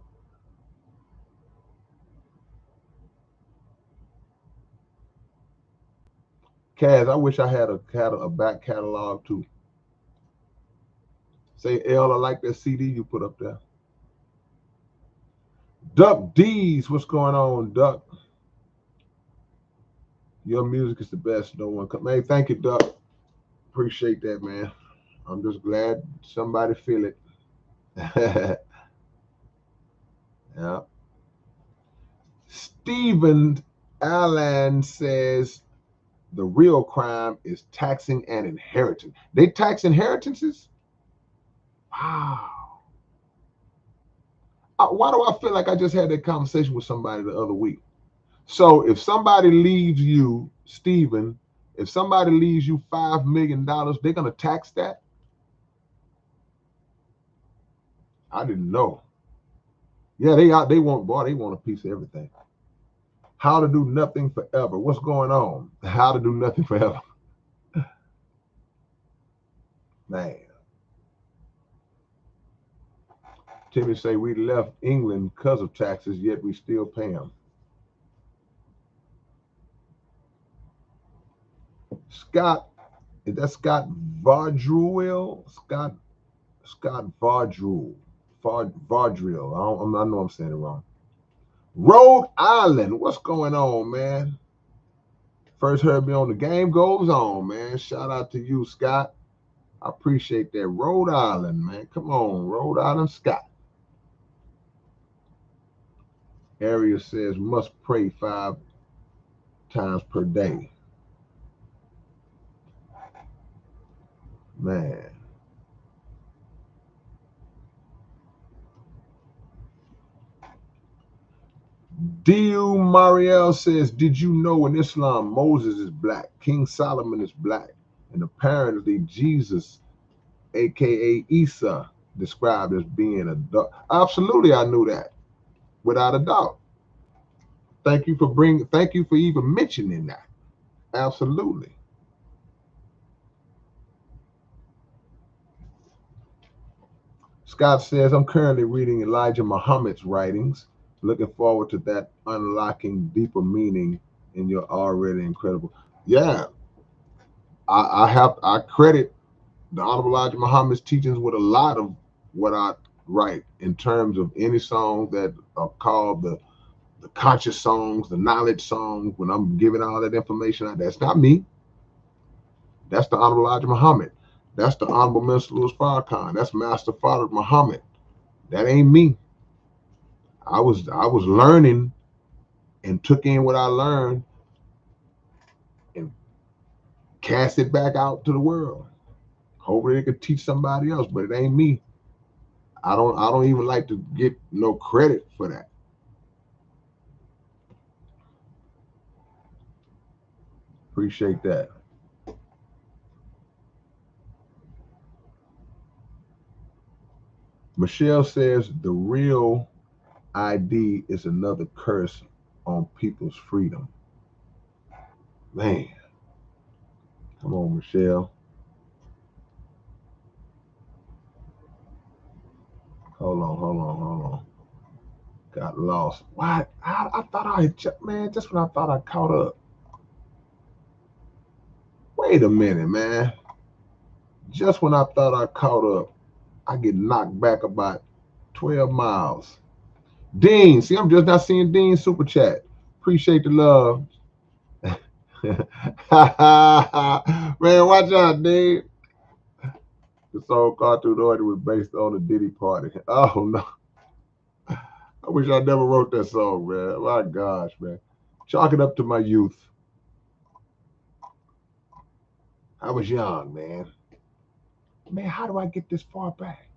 Kaz, I wish I had a back catalog too. Say, L, I like that CD you put up there. Duck D's, what's going on, Duck? Your music is the best. No one come. Hey, thank you, Duck. Appreciate that, man. I'm just glad somebody feel it. Yeah. Stephen Allen says the real crime is taxing an inheritance. They tax inheritances? Wow. Why do I feel like I just had that conversation with somebody the other week? So if somebody leaves you, Stephen, if somebody leaves you $5 million, they're going to tax that? I didn't know. Yeah, they want a piece of everything. How to do nothing forever. What's going on? How to do nothing forever. Man. Timmy say we left England because of taxes, yet we still pay them. Scott, is that Scott Vardruel? Scott Vardruel. Vardriel. I know I'm saying it wrong. Rhode Island. What's going on, man? First heard me on The Game Goes On, man. Shout out to you, Scott. I appreciate that. Rhode Island, man. Come on, Rhode Island, Scott. Area says must pray 5 times per day. Man. D.U. Mariel says, did you know in Islam Moses is black, King Solomon is black, and apparently Jesus, aka Isa, described as being a dog? Absolutely, I knew that, without a doubt. Thank you for even mentioning that. Absolutely. Scott says, I'm currently reading Elijah Muhammad's writings. Looking forward to that unlocking deeper meaning in your already incredible. Yeah, I credit the Honorable Elijah Muhammad's teachings with a lot of what I write in terms of any songs that are called the conscious songs, the knowledge songs. When I'm giving all that information out, that's not me. That's the Honorable Elijah Muhammad. That's the Honorable Minister Louis Farrakhan. That's Master Father Muhammad. That ain't me. I was learning and took in what I learned and cast it back out to the world. Hopefully it could teach somebody else, but it ain't me. I don't even like to get no credit for that. Appreciate that. Michelle says the real ID is another curse on people's freedom. Man. Come on, Michelle. Hold on. Got lost. What? I thought I had, man, just when I thought I caught up. Wait a minute, man. Just when I thought I caught up, I get knocked back about 12 miles. Dean, see, I'm just not seeing Dean super chat. Appreciate the love. Man, watch out, Dean. The song Cartoon Order was based on the Diddy Party. Oh, no. I wish I never wrote that song, man. My gosh, man. Chalk it up to my youth. I was young, man. Man, how do I get this far back?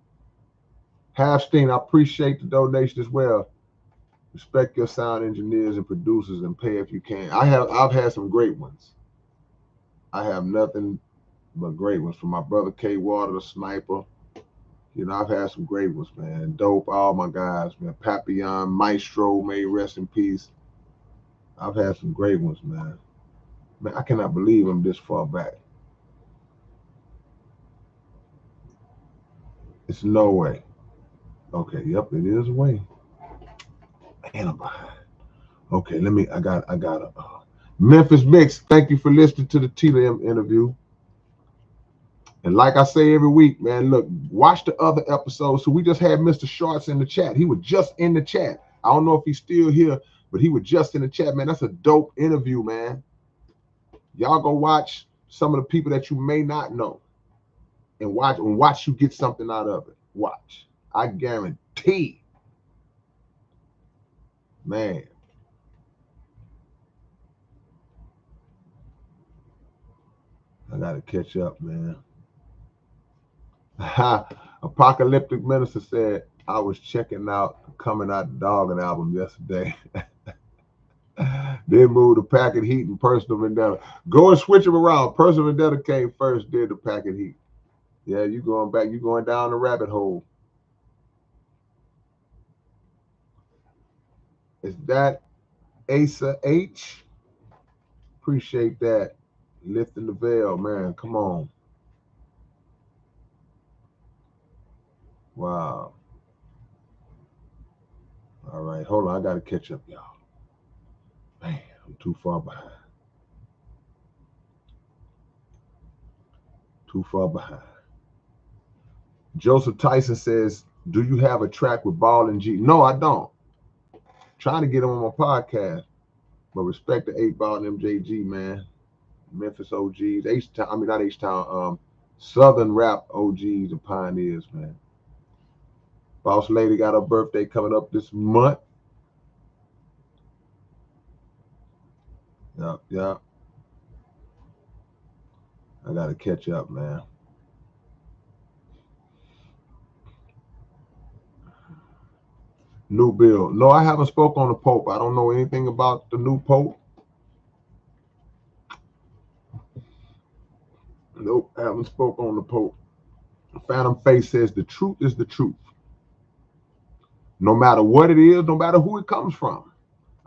Halfstein, I appreciate the donation as well. Respect your sound engineers and producers and pay if you can. I've had some great ones. I have nothing but great ones from my brother K Water, the sniper. You know, I've had some great ones, man. Dope, all my guys, man. Papillon, Maestro, may rest in peace. I've had some great ones, man. Man, I cannot believe I'm this far back. It's no way. Okay, yep, it is a way. Man, I'm behind. Okay, I got a Memphis Mix. Thank you for listening to the TLM interview. And like I say every week, man, look, watch the other episodes. So we just had Mr. Shorts in the chat. He was just in the chat. I don't know if he's still here, but he was just in the chat, man. That's a dope interview, man. Y'all go watch some of the people that you may not know and watch you get something out of it. Watch. I guarantee. Man. I gotta catch up, man. Apocalyptic Minister said, I was checking out Coming Out Dogging album yesterday. Then moved to Packet Heat and Personal Vendetta. Go and switch them around. Personal Vendetta came first, did the Packet Heat. Yeah, you going back, you going down the rabbit hole. Is that Asa H? Appreciate that. Lifting the veil, man. Come on. Wow. All right, hold on. I got to catch up, y'all. Man, I'm too far behind. Too far behind. Joseph Tyson says, do you have a track with Ball and G? No, I don't. Trying to get him on my podcast. But respect to 8 Ball and MJG, man. Memphis OGs. H-Town, I mean, not H-Town. Southern rap OGs and pioneers, man. Boss Lady got her birthday coming up this month. Yep. I got to catch up, man. New bill. No, I haven't spoke on the Pope. I don't know anything about the new Pope. Nope, I haven't spoke on the Pope. Phantom Face says the truth is the truth. No matter what it is, no matter who it comes from.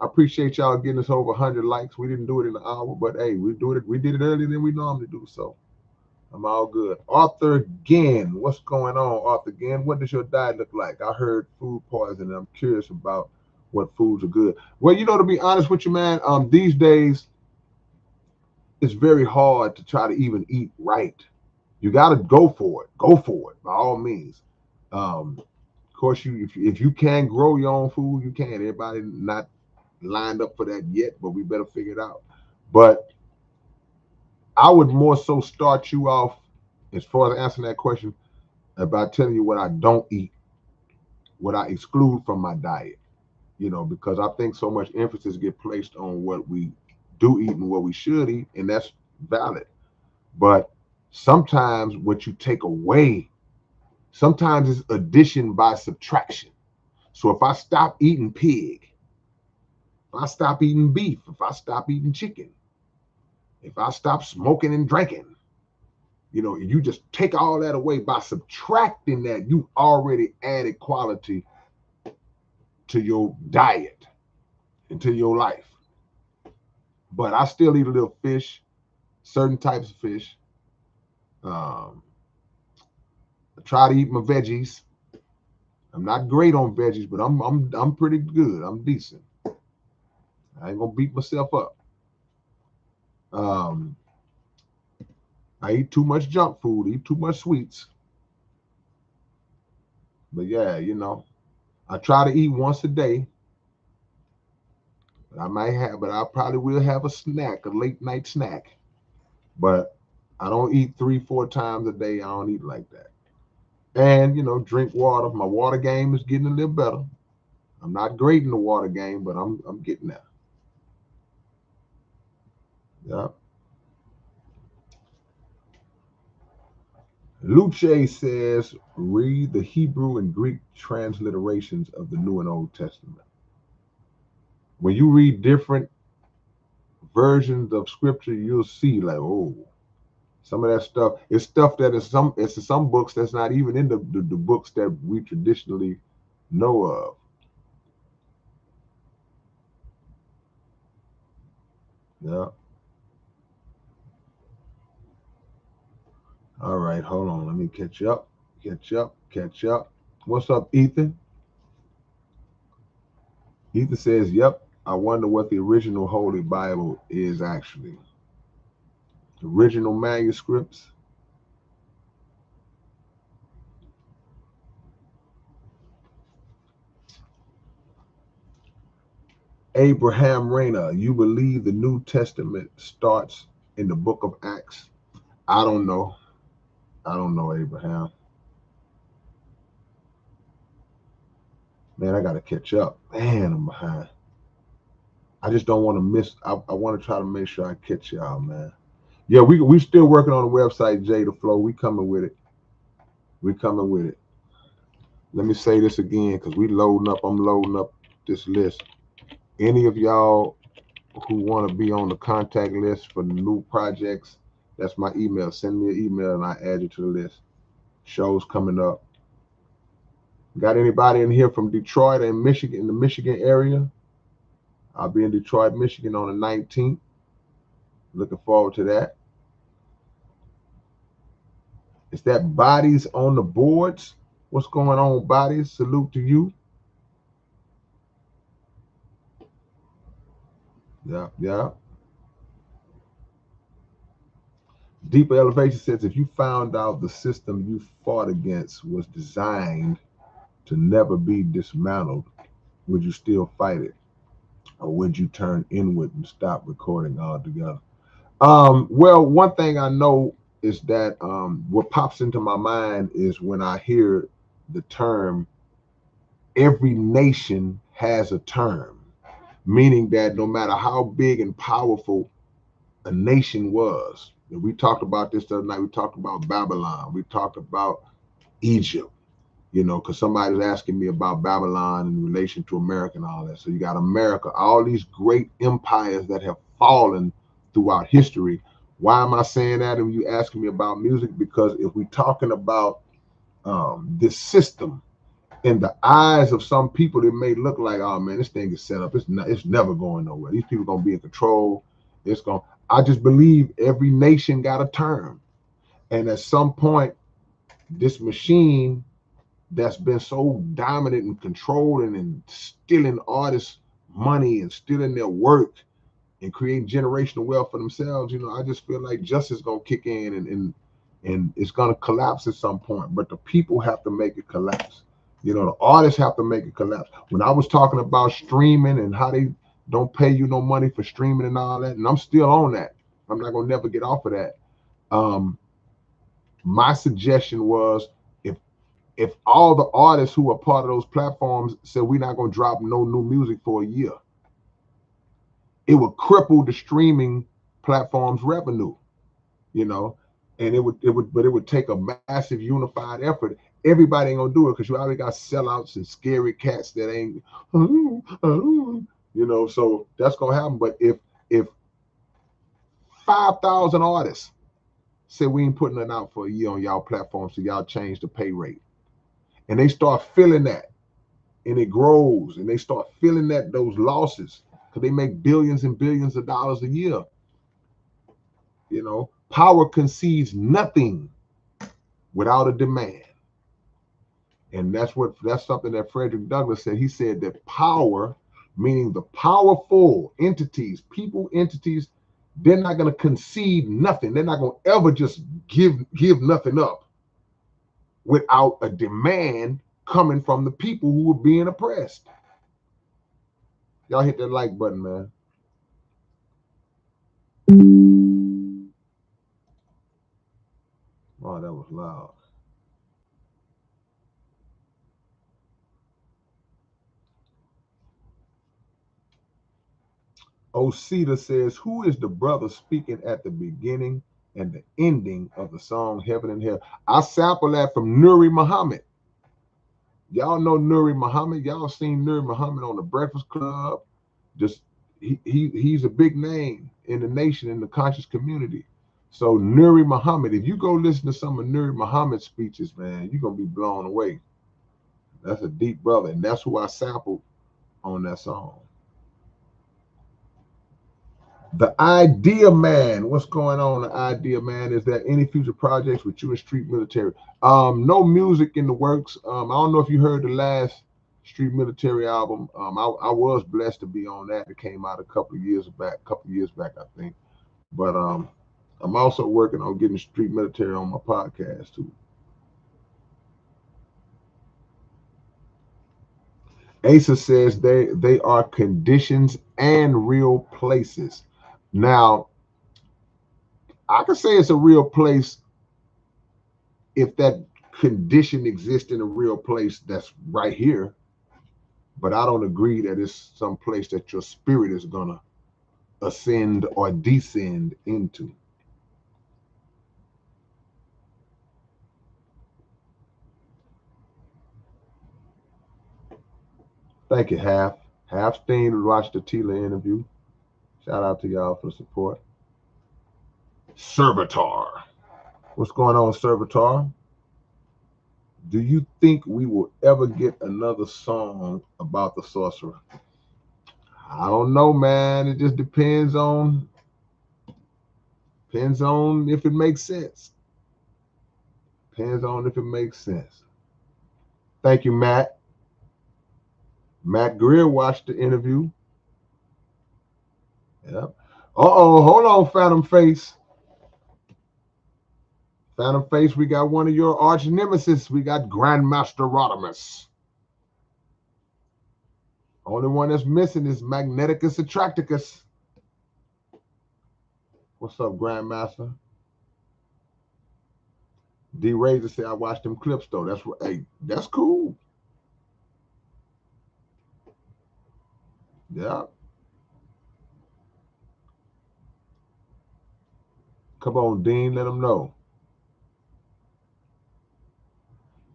I appreciate y'all getting us over 100 likes. We didn't do it in an hour, but hey, we did it earlier than we normally do, so I'm all good. Arthur Ginn, what's going on, Arthur Ginn? What does your diet look like? I heard food poisoning. I'm curious about what foods are good. Well, to be honest with you, man, these days it's very hard to try to even eat right. You got to go for it. Go for it by all means. Of course, if you can grow your own food, you can. Everybody not lined up for that yet, but we better figure it out. But I would more so start you off as far as answering that question about telling you what I don't eat, what I exclude from my diet. Because I think so much emphasis get placed on what we do eat and what we should eat, and that's valid. But sometimes what you take away, sometimes it's addition by subtraction. So if I stop eating pig, if I stop eating beef, if I stop eating chicken, if I stop smoking and drinking, you just take all that away by subtracting that, you already added quality to your diet and to your life. But I still eat a little fish, certain types of fish. I try to eat my veggies. I'm not great on veggies, but I'm pretty good. I'm decent. I ain't gonna beat myself up. I eat too much junk food, eat too much sweets. But yeah, I try to eat once a day. But I probably will have a snack, a late night snack. But I don't eat 3-4 times a day. I don't eat like that. And drink water. My water game is getting a little better. I'm not great in the water game, but I'm getting there. Yeah. Luce says, read the Hebrew and Greek transliterations of the New and Old Testament. When you read different versions of scripture, you'll see like, oh, some of that stuff is stuff that is some books that's not even in the books that we traditionally know of. Yeah. All right, hold on. Let me catch up. What's up, Ethan? Ethan says, yep, I wonder what the original Holy Bible is actually. Original manuscripts. Abraham Rayner, you believe the New Testament starts in the book of Acts? I don't know. Abraham. Man, I got to catch up. Man, I'm behind. I just don't want to miss. I want to try to make sure I catch y'all, man. Yeah, we still working on the website, Jay the Flow. We coming with it. Let me say this again, because I'm loading up this list. Any of y'all who want to be on the contact list for new projects, that's my email. Send me an email and I add you to the list. Shows coming up. Got anybody in here from Detroit and Michigan, in the Michigan area? I'll be in Detroit, Michigan on the 19th. Looking forward to that. Is that Bodies on the boards? What's going on, Bodies? Salute to you. Yeah, yeah. Deeper Elevation says if you found out the system you fought against was designed to never be dismantled, would you still fight it? Or would you turn inward and stop recording altogether? Well, one thing I know is that what pops into my mind is when I hear the term every nation has a term, meaning that no matter how big and powerful a nation was, and we talked about this the other night, we talked about Babylon, we talked about Egypt, you know, because somebody was asking me about Babylon in relation to America and all that. So you got America, all these great empires that have fallen throughout history. Why am I saying that? And you asking me about music? Because if we're talking about this system, in the eyes of some people, it may look like, oh man, this thing is set up. It's not. It's never going nowhere. These people gonna be in control. It's going. I just believe every nation got a term, and at some point, this machine that's been so dominant and controlling and stealing artists' money and stealing their work and creating generational wealth for themselves, you know, I just feel like justice gonna kick in and it's gonna collapse at some point. But the people have to make it collapse. You know, the artists have to make it collapse. When I was talking about streaming and how they don't pay you no money for streaming and all that, and I'm still on that. I'm not gonna never get off of that. Um, my suggestion was if if all the artists who are part of those platforms said we're not going to drop no new music for a year, it would cripple the streaming platforms revenue, you know, and it would take a massive unified effort. Everybody ain't gonna do it because you already got sellouts and scary cats that ain't, you know, so that's gonna happen. But if 5,000 artists say we ain't putting it out for a year on y'all platform, so y'all change the pay rate, and they start feeling that and it grows and they start feeling that those losses because they make billions and billions of dollars a year. You know, power concedes nothing without a demand. And that's something that Frederick Douglass said. He said that power, meaning the powerful entities, people, entities, they're not going to concede nothing. They're not going to ever just give nothing up without a demand coming from the people who are being oppressed. Y'all hit that like button, man. Oh, that was loud. Osita says, who is the brother speaking at the beginning and the ending of the song Heaven and Hell? I sample that from Nuri Muhammad. Y'all know Nuri Muhammad. Y'all seen Nuri Muhammad on the Breakfast Club. Just he's a big name in the nation, in the conscious community. So Nuri Muhammad, if you go listen to some of Nuri Muhammad's speeches, man, you're gonna be blown away. That's a deep brother, and that's who I sampled on that song. The Idea Man, what's going on? The Idea Man, is there any future projects with you and Street Military? No music in the works. I don't know if you heard the last Street Military album. I was blessed to be on that. It came out a couple years back, I think. But I'm also working on getting Street Military on my podcast too. Asa says they are conditions and real places. Now, I can say it's a real place if that condition exists in a real place that's right here, but I don't agree that it's some place that your spirit is gonna ascend or descend into. Thank you, Half Steen to watch the Tila interview. Shout out to y'all for the support. Servitor. What's going on, Servitor? Do you think we will ever get another song about the sorcerer? I don't know, man. It just depends on if it makes sense. Depends on if it makes sense. Thank you, Matt. Matt Greer watched the interview. Yep. Uh-oh, hold on, Phantom Face. Phantom Face, we got one of your arch nemesis. We got Grandmaster Rodimus. Only one that's missing is Magneticus Attracticus. What's up, Grandmaster? D Razor said I watched them clips though. That's what. Hey, that's cool. Yeah. Come on, Dean. Let them know.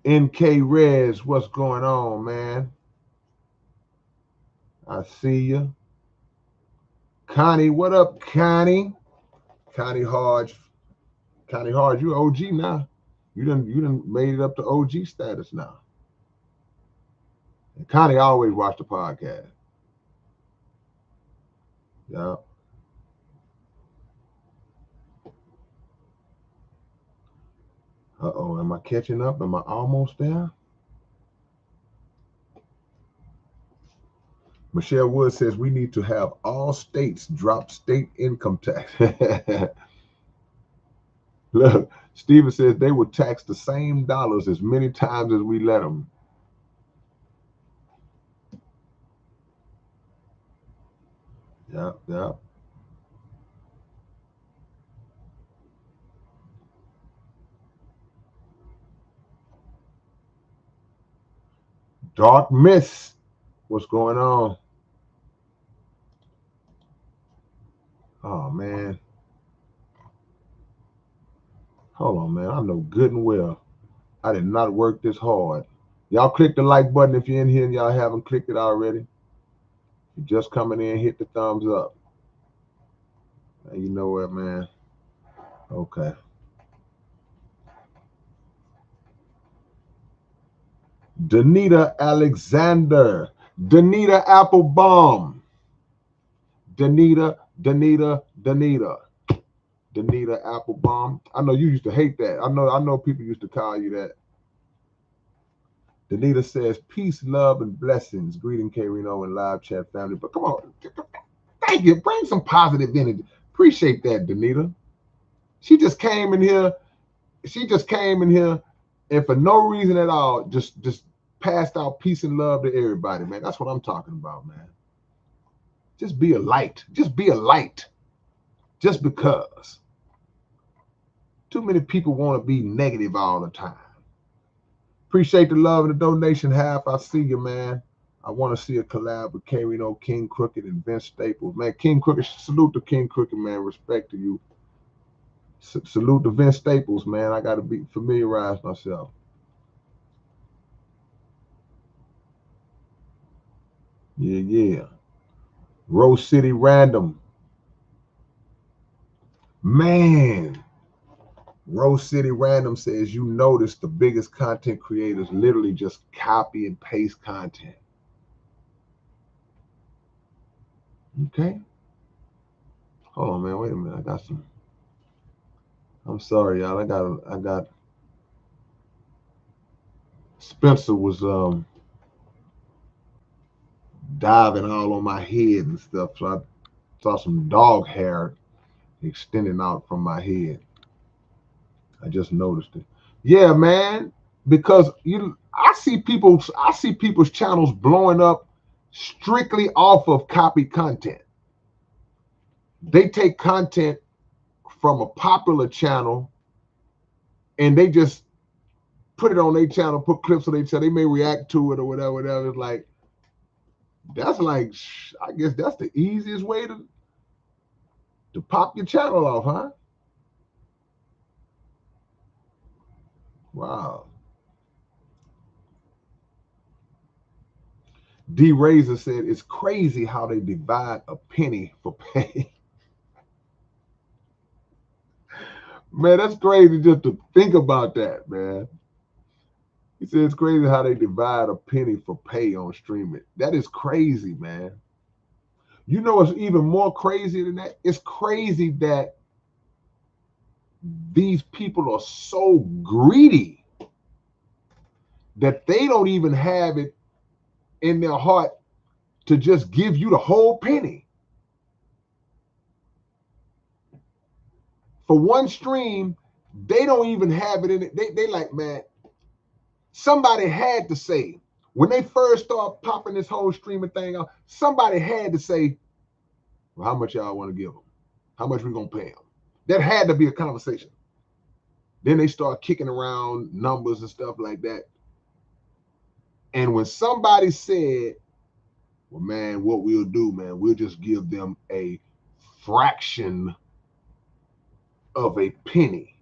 NK Rez, what's going on, man? I see you. Connie, what up, Connie? Connie Hodge. Connie Hodge, you OG now. You done made it up to OG status now. And Connie always watch the podcast. Yeah. Uh-oh, am I catching up? Am I almost there? Michelle Wood says we need to have all states drop state income tax. Look, Steven says they would tax the same dollars as many times as we let them. Yeah, yeah. Dark Miss, what's going on? Oh, man. Hold on, man. I know good and well I did not work this hard. Y'all click the like button if you're in here and y'all haven't clicked it already. You're just coming in, hit the thumbs up. And you know what, man? Okay. Danita Alexander. Danita Applebaum. Danita Applebaum. I know you used to hate that. I know people used to call you that. Danita says, peace, love, and blessings. Greeting K-Rino and live chat family. But come on. Thank you. Bring some positive energy. Appreciate that, Danita. She just came in here. And for no reason at all, just passed out peace and love to everybody, man. That's what I'm talking about, man. Just be a light. Just be a light. Just because. Too many people want to be negative all the time. Appreciate the love and the donation. Half, I see you, man. I want to see a collab with K-Rino, King Crooked, and Vince Staples. Man, King Crooked, salute to King Crooked, man. Respect to you. Salute to Vince Staples, man. I got to be familiarize myself. Yeah, yeah. Rose City Random. Man. Rose City Random says, you notice the biggest content creators literally just copy and paste content. Okay. Hold on, man. Wait a minute. I got some. I'm sorry, y'all. I got Spencer was diving all on my head and stuff. So I saw some dog hair extending out from my head. I just noticed it. Yeah, man. Because I see people's channels blowing up strictly off of copy content. They take content from a popular channel and they just put it on their channel, put clips on their channel. They may react to it or whatever. It's like, that's like, I guess that's the easiest way to pop your channel off, huh? Wow. D Razor said, it's crazy how they divide a penny for pay. Man, that's crazy just to think about that, man. He said it's crazy how they divide a penny for pay on streaming. That is crazy, man. You know what's even more crazy than that? It's crazy that these people are so greedy that they don't even have it in their heart to just give you the whole penny. For one stream, they don't even have it in it. They like, man, somebody had to say, when they first start popping this whole streaming thing out, somebody had to say, well, how much y'all want to give them? How much we gonna pay them? That had to be a conversation. Then they start kicking around numbers and stuff like that. And when somebody said, well, man, what we'll do, man, we'll just give them a fraction of a penny.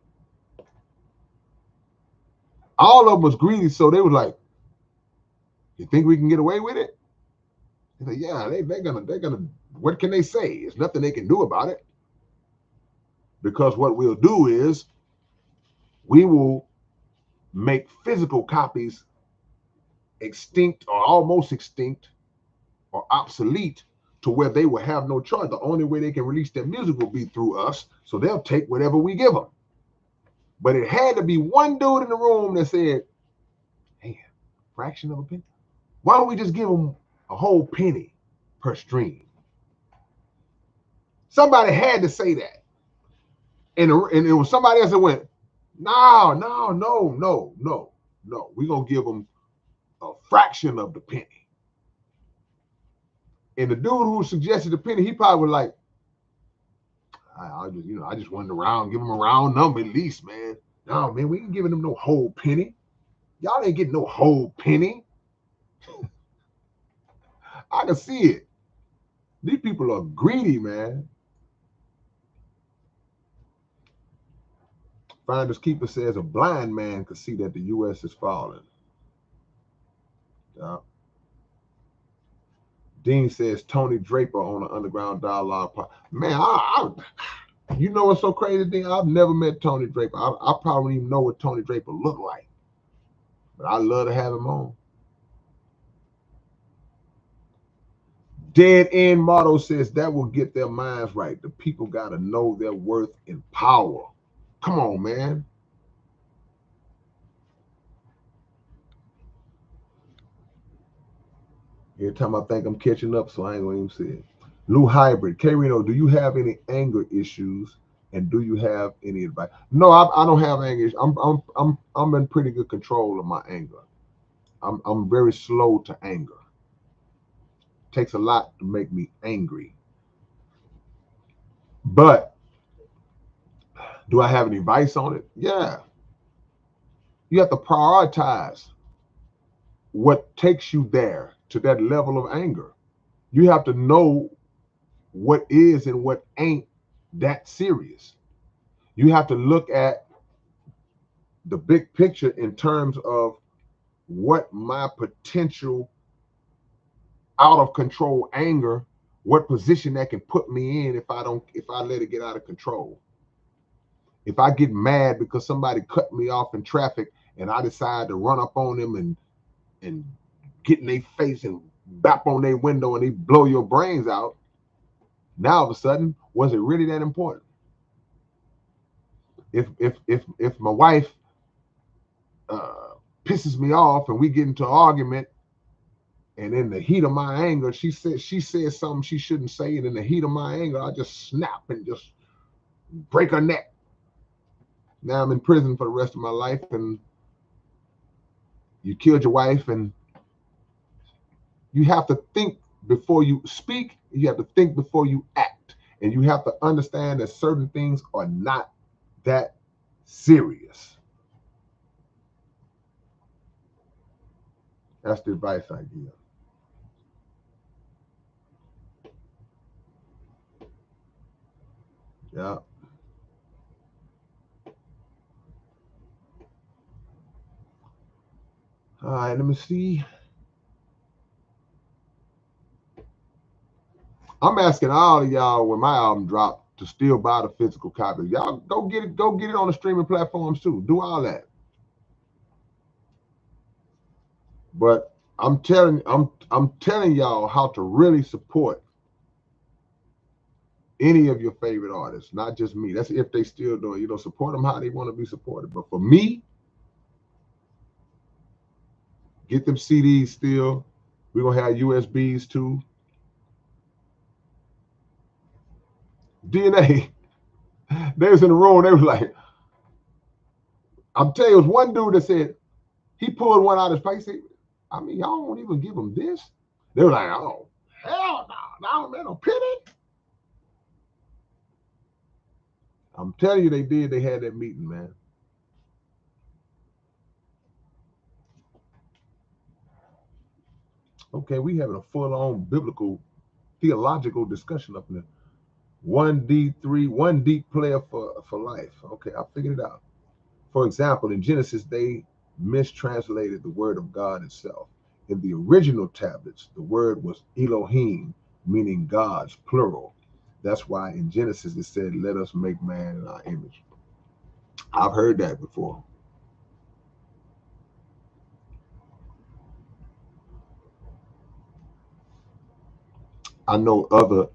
All of them was greedy, so they was like, you think we can get away with it? They said, yeah, they're gonna, what can they say? There's nothing they can do about it. Because what we'll do is we will make physical copies extinct or almost extinct or obsolete to where they will have no choice. The only way they can release their music will be through us, so they'll take whatever we give them. But it had to be one dude in the room that said, hey, fraction of a penny? Why don't we just give them a whole penny per stream? Somebody had to say that. And it was somebody else that went, no. We're going to give them a fraction of the penny. And the dude who suggested the penny, he probably was like, I just wanted to give them a round number at least, man. No, man, we ain't giving them no whole penny. Y'all ain't getting no whole penny. I can see it. These people are greedy, man. Finders Keeper says a blind man could see that the U.S. is falling. Yeah. Dean says Tony Draper on an Underground Dialogue. Man, you know what's so crazy, Dean? I've never met Tony Draper. I probably don't even know what Tony Draper looked like. But I love to have him on. Dead End Motto says that will get their minds right. The people got to know their worth and power. Come on, man. Every time I think I'm catching up, so I ain't going to even say it. Lou Hybrid, K-Rino, do you have any anger issues, and do you have any advice? No, I don't have anger issues. I'm in pretty good control of my anger. I'm very slow to anger. It takes a lot to make me angry. But do I have any advice on it? Yeah. You have to prioritize what takes you there to that level of anger. You have to know what is and what ain't that serious. You have to look at the big picture in terms of what my potential out of control anger, what position that can put me in if I let it get out of control. If I get mad because somebody cut me off in traffic and I decide to run up on them and get in their face and bap on their window and they blow your brains out, now all of a sudden, was it really that important? If my wife pisses me off and we get into an argument, and in the heat of my anger, she says something she shouldn't say, and in the heat of my anger, I just snap and just break her neck. Now I'm in prison for the rest of my life, and you killed your wife, and you have to think before you speak. You have to think before you act, and you have to understand that certain things are not that serious. That's the advice I give. Yeah. All right, let me see. I'm asking all of y'all when my album dropped to still buy the physical copy. Y'all go get it on the streaming platforms too. Do all that. But I'm telling y'all how to really support any of your favorite artists, not just me. That's if they still do it. Support them how they want to be supported. But for me, get them CDs still. We're gonna have USBs too. DNA. They was in the room. They was like, I'm telling you, it was one dude that said he pulled one out of his face. I mean, y'all won't even give him this. They were like, oh, hell no, man, no pity. I'm telling you, they did. They had that meeting, man. Okay, we having a full-on biblical, theological discussion up in there. 1D3, one deep player for life. Okay, I figured it out. For example, in Genesis, they mistranslated the word of God itself. In the original tablets, the word was Elohim, meaning gods, plural. That's why in Genesis it said, let us make man in our image. I've heard that before. I know other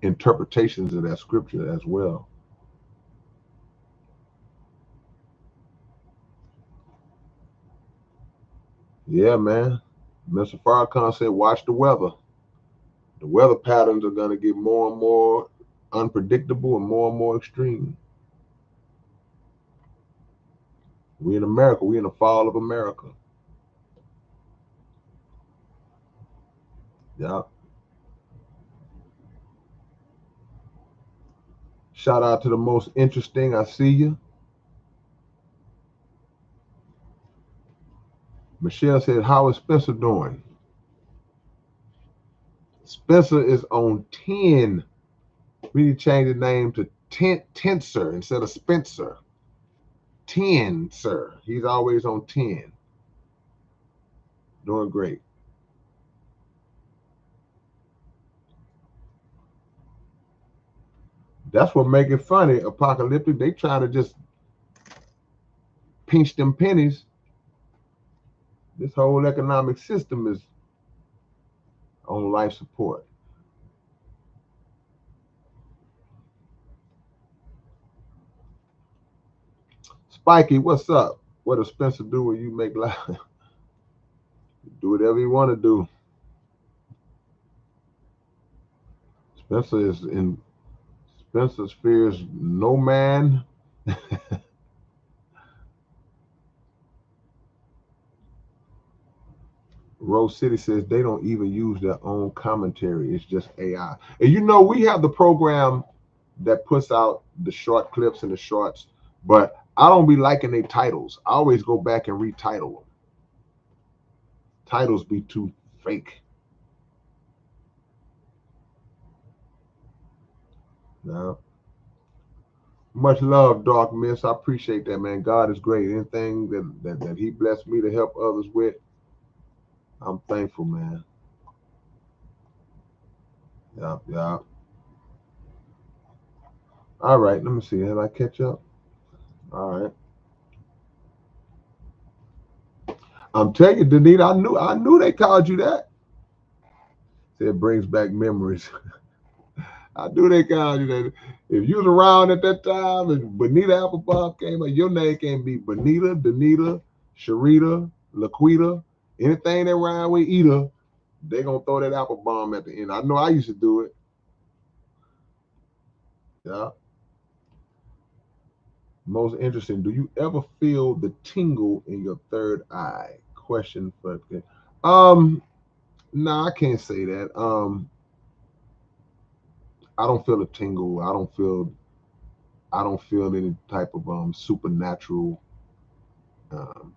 interpretations of that scripture as well. Yeah, man. Mr. Farrakhan said, watch the weather. The weather patterns are going to get more and more unpredictable and more extreme. We in America. We in the fall of America. Yeah. Shout out to the most interesting. I see you. Michelle said, how is Spencer doing? Spencer is on 10. We need to change the name to Tensor instead of Spencer. 10, sir. He's always on 10. Doing great. That's what make it funny. Apocalyptic, they try to just pinch them pennies. This whole economic system is on life support. Spiky, what's up? What does Spencer do when you make life? Do whatever you want to do. Spencer is in Spencer fears no man. Rose City says they don't even use their own commentary. It's just AI. And you know, we have the program that puts out the short clips and the shorts, but I don't be liking their titles. I always go back and retitle them. Titles be too fake. No. Much love, Dark Miss. I appreciate that, man. God is great. Anything that He blessed me to help others with, I'm thankful, man. Yeah, yeah. All right, let me see. Did I catch up? All right. I'm telling you, Danita, I knew they called you that. It brings back memories. I knew they called you that. If you was around at that time and Bonita Applebaum came up, your name can't be Bonita, Danita, Sharita, Laquita, anything that rhyme with Ida, they gonna throw that apple bomb at the end. I know I used to do it. Yeah. Most interesting. Do you ever feel the tingle in your third eye? Question for no, I can't say that. I don't feel a tingle. I don't feel any type of supernatural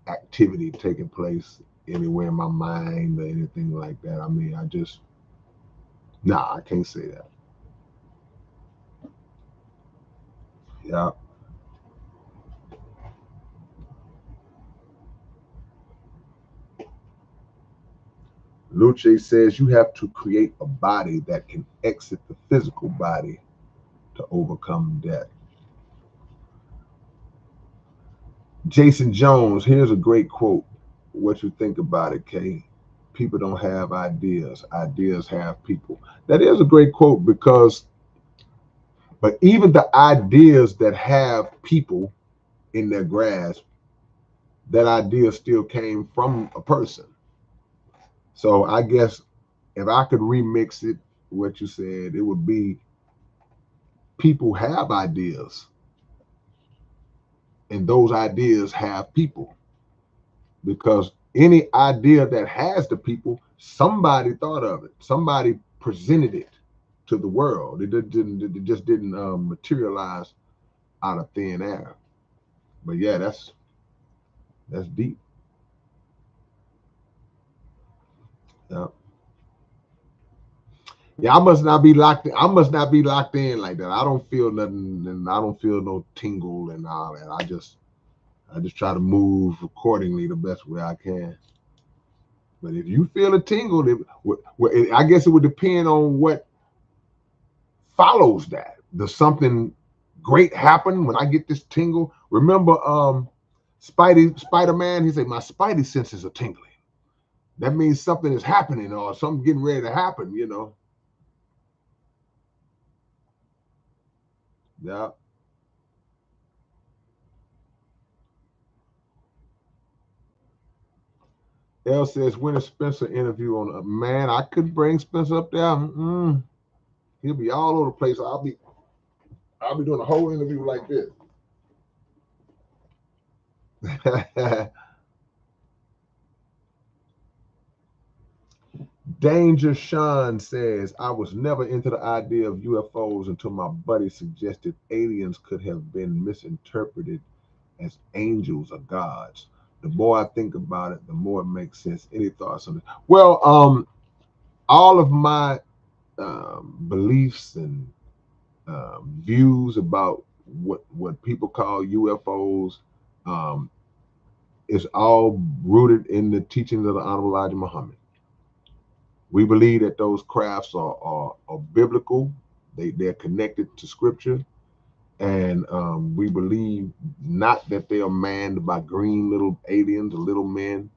activity taking place anywhere in my mind or anything like that. I mean, I can't say that. Yeah. Luce says you have to create a body that can exit the physical body to overcome death. Jason Jones, here's a great quote. What you think about it, Kay? People don't have ideas. Ideas have people. That is a great quote but even the ideas that have people in their grasp, that idea still came from a person. So I guess if I could remix it, what you said, it would be people have ideas, and those ideas have people, because any idea that has the people, somebody thought of it, somebody presented it to the world. It just didn't materialize out of thin air. But yeah, that's deep. Yeah. Yeah, I must not be locked in. I must not be locked in like that. I don't feel nothing, and I don't feel no tingle and all that. I just try to move accordingly the best way I can. But if you feel a tingle, I guess it would depend on what follows that. Does something great happen when I get this tingle? Remember, Spider-Man, he said, my spidey senses are tingling. That means something is happening or something getting ready to happen, you know. Yeah. L says, when is Spencer interview on? Man, I couldn't bring Spencer up there. He'll be all over the place. I'll be doing a whole interview like this. Danger Sean says, I was never into the idea of UFOs until my buddy suggested aliens could have been misinterpreted as angels or gods. The more I think about it, the more it makes sense. Any thoughts on it? Well, all of my beliefs and views about what people call UFOs um, is all rooted in the teachings of the Honorable Elijah Muhammad. We believe that those crafts are biblical. They're connected to scripture. And we believe not that they are manned by green little aliens or little men,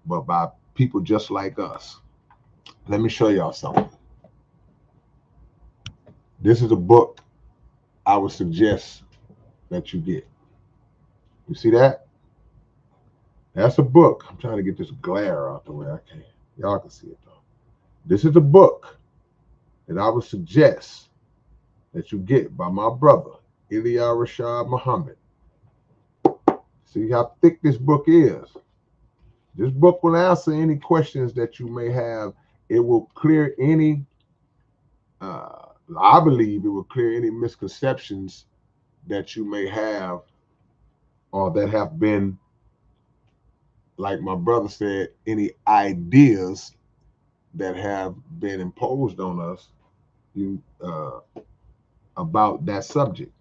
but by people just like us. Let me show y'all something. This is a book I would suggest that you get. You see that? That's a book. I'm trying to get this glare out the way I can. Y'all can see it though. This is a book that I would suggest that you get by my brother, Ilya Rashad Muhammad. See how thick this book is. This book will answer any questions that you may have. It will clear any, I believe it will clear any misconceptions that you may have or that have been, like my brother said, any ideas that have been imposed on us about that subject.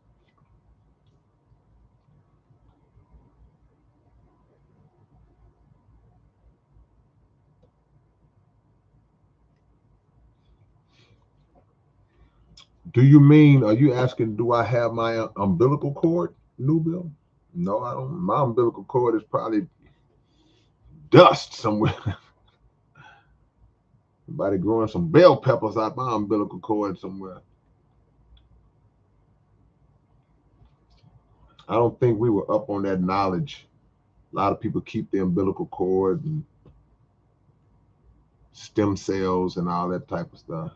Do you mean, are you asking, do I have my umbilical cord, Newbill? No, I don't. My umbilical cord is probably dust somewhere. Somebody growing some bell peppers out my umbilical cord somewhere. I don't think we were up on that knowledge. A lot of people keep the umbilical cord and stem cells and all that type of stuff.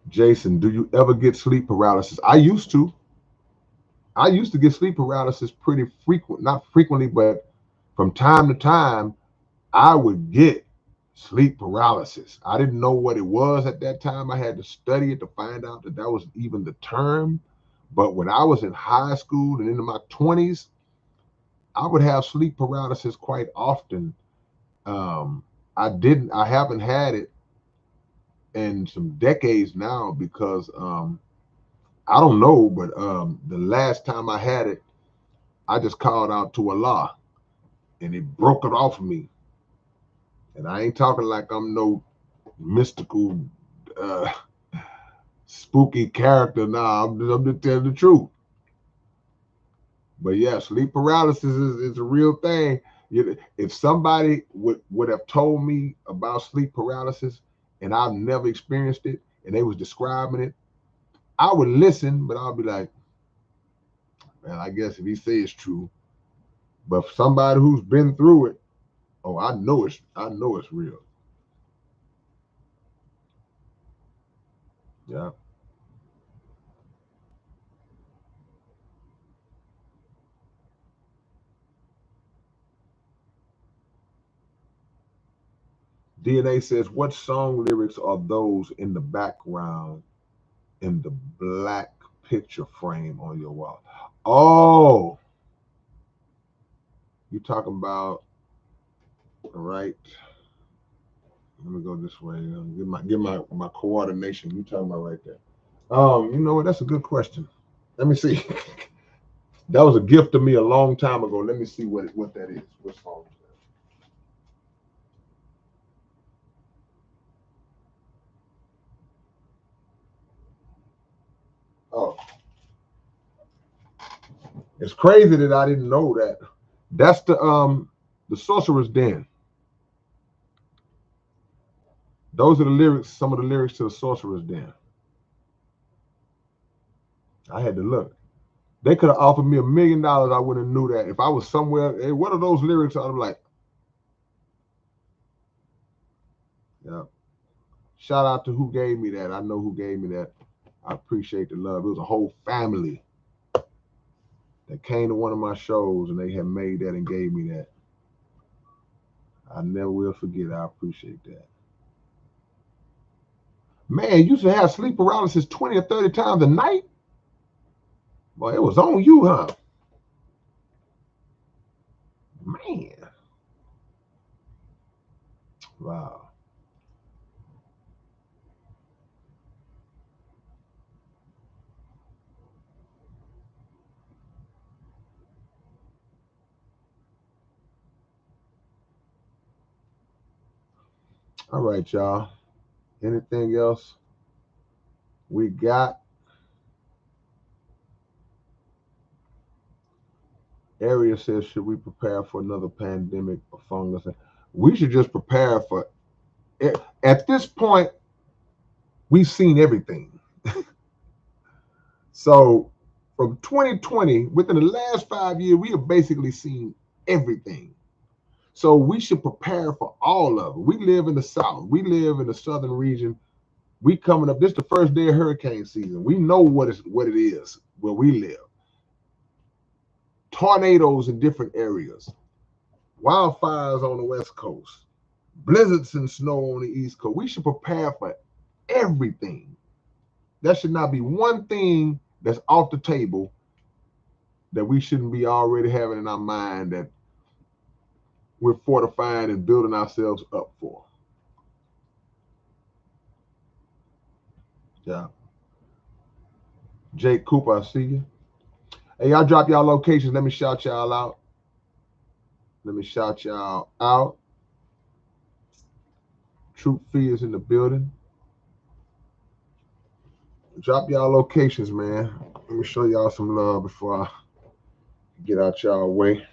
Jason, do you ever get sleep paralysis? I used to. I used to get sleep paralysis pretty frequent, not frequently, but from time to time, I would get sleep paralysis. I didn't know what it was at that time. I had to study it to find out that that was even the term. But when I was in high school and into my 20s, I would have sleep paralysis quite often. Um, I haven't had it in some decades now because I don't know, but the last time I had it, I just called out to Allah and it broke it off of me. And I ain't talking like I'm no mystical, uh, spooky character. Nah, I'm just telling the truth. But yeah, sleep paralysis is a real thing. If somebody would have told me about sleep paralysis and I've never experienced it and they was describing it, I would listen, but I'll be like, man, I guess if he says it's true. But for somebody who's been through it, oh, I know it's real. Yeah. DNA says, what song lyrics are those in the background in the black picture frame on your wall? Oh, you talking about, all right. Let me go this way. Get my coordination. You talking about right there. You know what? That's a good question. Let me see. That was a gift to me a long time ago. Let me see what that is. What song is that? Oh, it's crazy that I didn't know that. That's the Sorcerer's Den. Those are the lyrics, some of the lyrics to the Sorcerer's Den. I had to look. They could have offered me $1,000,000. I wouldn't have knew that. If I was somewhere, hey, what are those lyrics? I'd be like, yeah. Shout out to who gave me that. I know who gave me that. I appreciate the love. It was a whole family that came to one of my shows and they had made that and gave me that. I never will forget. I appreciate that. Man, you used to have sleep paralysis 20 or 30 times a night? Boy, it was on you, huh? Man. Wow. All right, y'all. Anything else we got? Area says, should we prepare for another pandemic or fungus? We should just prepare for it. At this point, we've seen everything. So from 2020, within the last 5 years, we have basically seen everything. So we should prepare for all of it. We live in the South. We live in the Southern region. We coming up. This is the first day of hurricane season. We know what it is where we live. Tornadoes in different areas, wildfires on the West Coast, blizzards and snow on the East Coast. We should prepare for everything. There should not be one thing that's off the table that we shouldn't be already having in our mind that we're fortifying and building ourselves up for. Yeah. Jake Cooper, I see you. Hey, y'all drop y'all locations. Let me shout y'all out. Let me shout y'all out. Troop Fee is in the building. Drop y'all locations, man. Let me show y'all some love before I get out y'all way.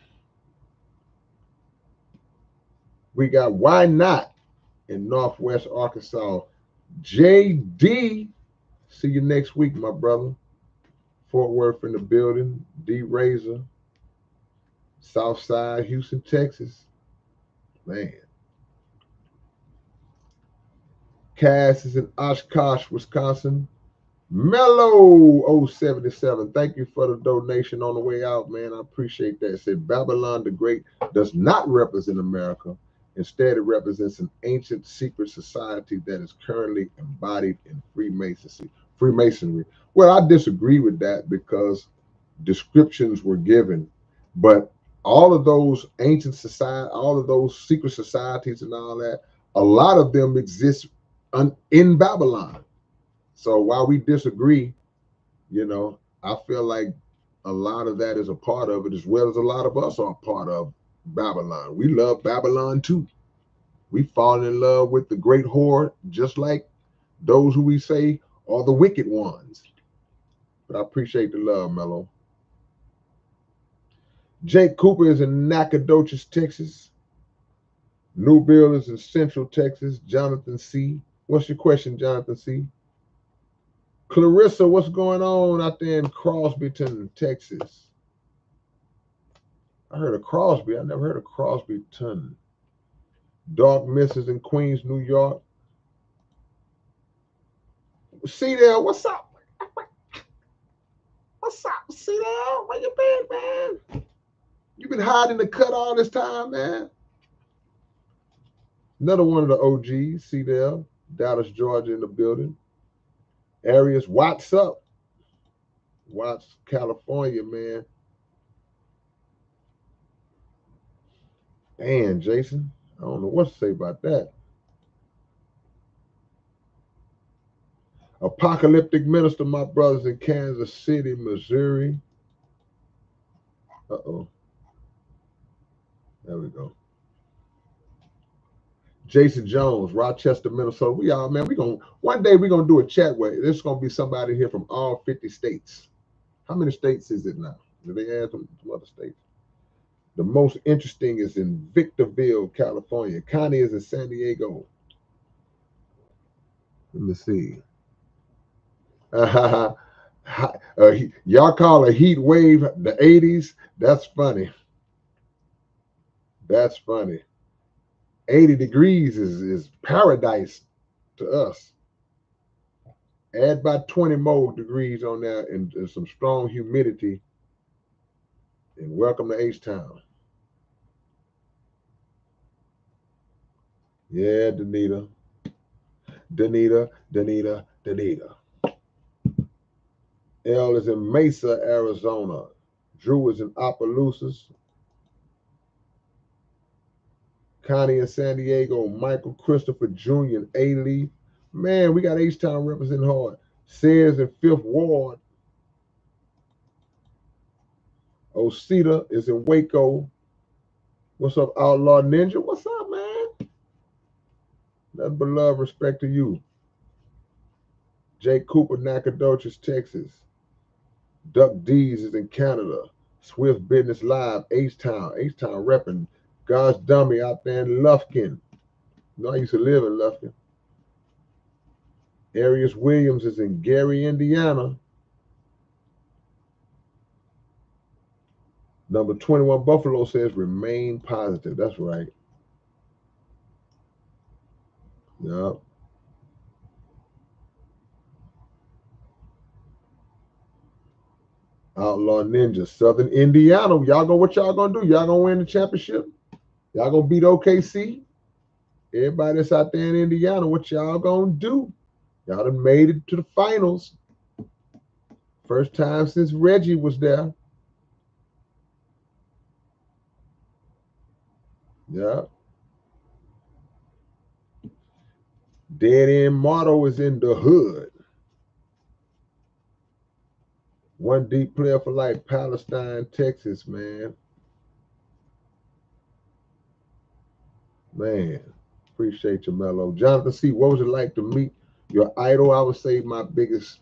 We got Why Not in Northwest Arkansas. JD, see you next week, my brother. Fort Worth in the building. D Razor, Southside, Houston, Texas. Man. Cass is in Oshkosh, Wisconsin. Mellow 077. Thank you for the donation on the way out, man. I appreciate that. It said Babylon the Great does not represent America. Instead, it represents an ancient secret society that is currently embodied in Freemasonry. Well, I disagree with that because descriptions were given, but all of those ancient society, all of those secret societies and all that, a lot of them exist in Babylon. So while we disagree, I feel like a lot of that is a part of it, as well as a lot of us are a part of Babylon. We love Babylon too. We fall in love with the great whore, just like those who we say are the wicked ones. But I appreciate the love, Mello. Jake Cooper is in Nacogdoches, Texas. New Bill is in Central Texas. Jonathan C. What's your question, Jonathan C.? Clarissa, what's going on out there in Crosbyton, Texas? I heard of Crosby. I never heard of Crosbyton. Dark Misses in Queens, New York. See there, what's up? What's up? See there? Where you been, man? You been hiding the cut all this time, man. Another one of the OGs, see there, Dallas, Georgia in the building. Arius, what's up? Watts, California, man. And Jason, I don't know what to say about that. Apocalyptic Minister, my brothers in Kansas City, Missouri. Uh-oh. There we go. Jason Jones, Rochester, Minnesota. We all, man, one day we're gonna do a chat where there's gonna be somebody here from all 50 states. How many states is it now? Do they add some other states? The most interesting is in Victorville, California. Connie is in San Diego. Let me see. Y'all call a heat wave the 80s? That's funny. That's funny. 80 degrees is paradise to us. Add about 20 more degrees on there and some strong humidity. And welcome to H-Town. Yeah, Danita. L is in Mesa, Arizona. Drew is in Opelousas. Connie in San Diego. Michael Christopher Jr. and A-Lee. Man, we got H-Town representing hard. Sayers in Fifth Ward. Osita is in Waco. What's up, Outlaw Ninja? What's up, man? Nothing but love, respect to you. Jake Cooper, Nacogdoches, Texas. Duck D's is in Canada. Swift Business Live, H-Town repping. God's Dummy out there in Lufkin. You know, I used to live in Lufkin. Arius Williams is in Gary, Indiana. Number 21 Buffalo says remain positive. That's right. Yeah. Outlaw Ninja, Southern Indiana. What y'all gonna do? Y'all gonna win the championship? Y'all gonna beat OKC? Everybody that's out there in Indiana, what y'all gonna do? Y'all done made it to the finals. First time since Reggie was there. Yeah. Dead End Motto is in the hood. One deep player for life, Palestine, Texas, man. Man, appreciate you, Mello. Jonathan C., what was it like to meet your idol? I would say my biggest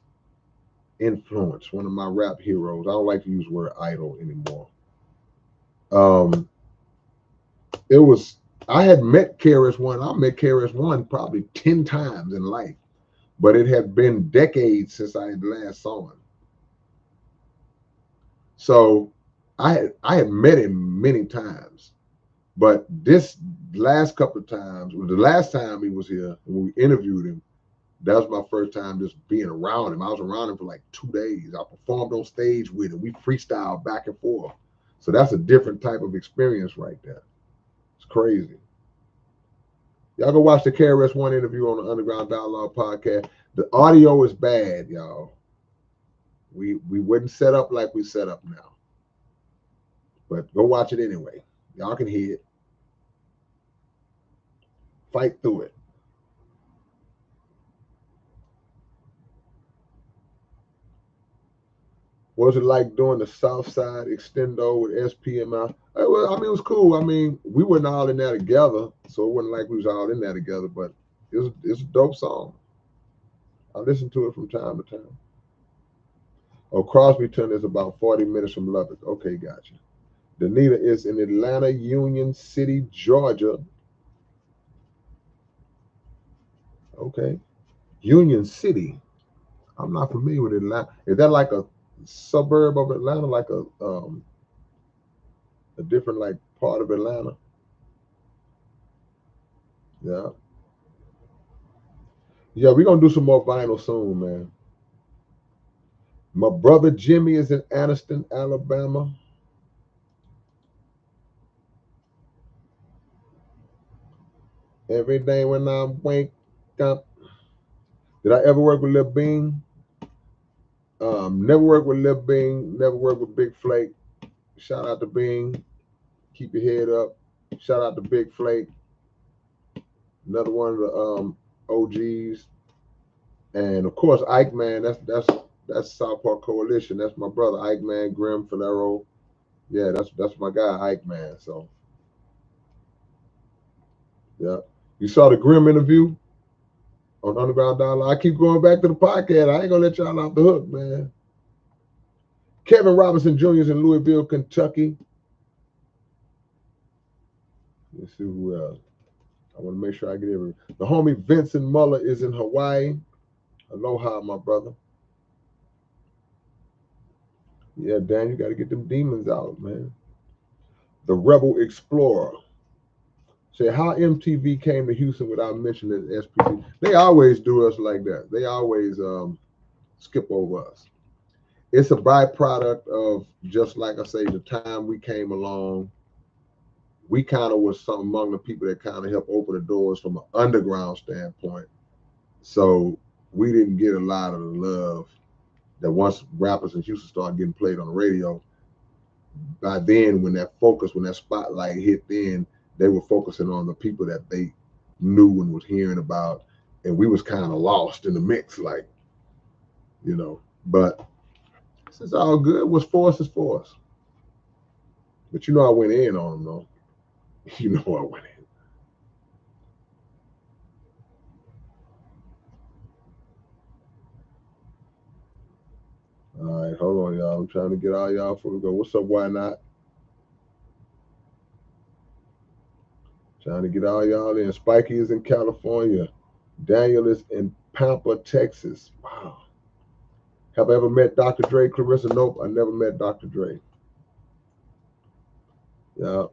influence, one of my rap heroes. I don't like to use the word idol anymore. I had met KRS-One. I met KRS-One probably 10 times in life, but it had been decades since I had last saw him. So I had met him many times, but this last couple of times, the last time he was here when we interviewed him, that was my first time just being around him. I was around him for like 2 days. I performed on stage with him. We freestyled back and forth. So that's a different type of experience right there. It's crazy. Y'all go watch the KRS-One interview on the Underground Dialogue podcast. The audio is bad, y'all. We wouldn't set up like we set up now. But go watch it anyway. Y'all can hear it. Fight through it. What was it like doing the South Side Extendo with SPMI? It was cool. I mean, we weren't all in there together, so it wasn't like we was all in there together, but it's a dope song. I listen to it from time to time. Oh, Crosbyton is about 40 minutes from Lubbock. Okay, gotcha. Danita is in Atlanta, Union City, Georgia. Okay. Union City. I'm not familiar with Atlanta. Is that like a suburb of Atlanta, like a different like part of Atlanta? Yeah. Yeah, we're gonna do some more vinyl soon, man. My brother Jimmy is in Anniston, Alabama. Every day when I wake up. Did I ever work with Lil Bean? Never worked with Lil Bean. Never worked with Big Flake. Shout out to Bean. Keep your head up. Shout out to Big Flake. Another one of the OGs. And of course, Ike Man. That's South Park Coalition. That's my brother Ike Man, Grim Falero. Yeah, that's my guy Ike Man. So yeah, you saw the Grim interview on Underground Dollar. I keep going back to the podcast. I ain't gonna let y'all off the hook, man. Kevin Robinson Jr. is in Louisville, Kentucky. Let's see who else. I want to make sure I get every. The homie Vincent Muller is in Hawaii. Aloha, my brother. Yeah, Dan, you got to get them demons out, man. The Rebel Explorer. Say how MTV came to Houston without mentioning SPC. They always do us like that. They always skip over us. It's a byproduct of, just like I say, the time we came along. We kind of was some among the people that kind of helped open the doors from an underground standpoint. So we didn't get a lot of the love that once rappers in Houston started getting played on the radio. By then, when that spotlight hit, then they were focusing on the people that they knew and was hearing about, and we was kind of lost in the mix, like, you know. But this is all good. What's for us is for us. But you know, I went in on them, though. You know, I went in. All right, hold on, y'all. I'm trying to get all y'all before we go. What's up? Why not? Trying to get all y'all in. Spikey is in California. Daniel is in Pampa, Texas. Wow. Have I ever met Dr. Dre? Clarissa? Nope, I never met Dr. Dre. Yeah.